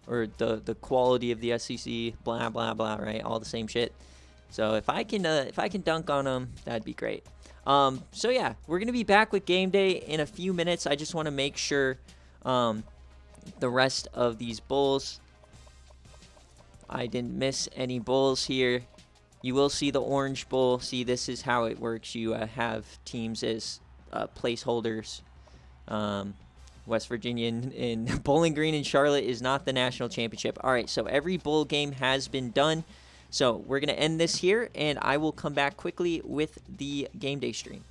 Or the quality of the SEC, blah, blah, blah, right? All the same shit. So if I can dunk on them, that'd be great. So yeah, we're going to be back with game day in a few minutes. I just want to make sure the rest of these bowls, I didn't miss any bowls here. You will see the Orange Bowl. See, this is how it works. You have teams as placeholders. West Virginia and Bowling Green and Charlotte is not the national championship. All right, so every bowl game has been done. So we're going to end this here, and I will come back quickly with the game day stream.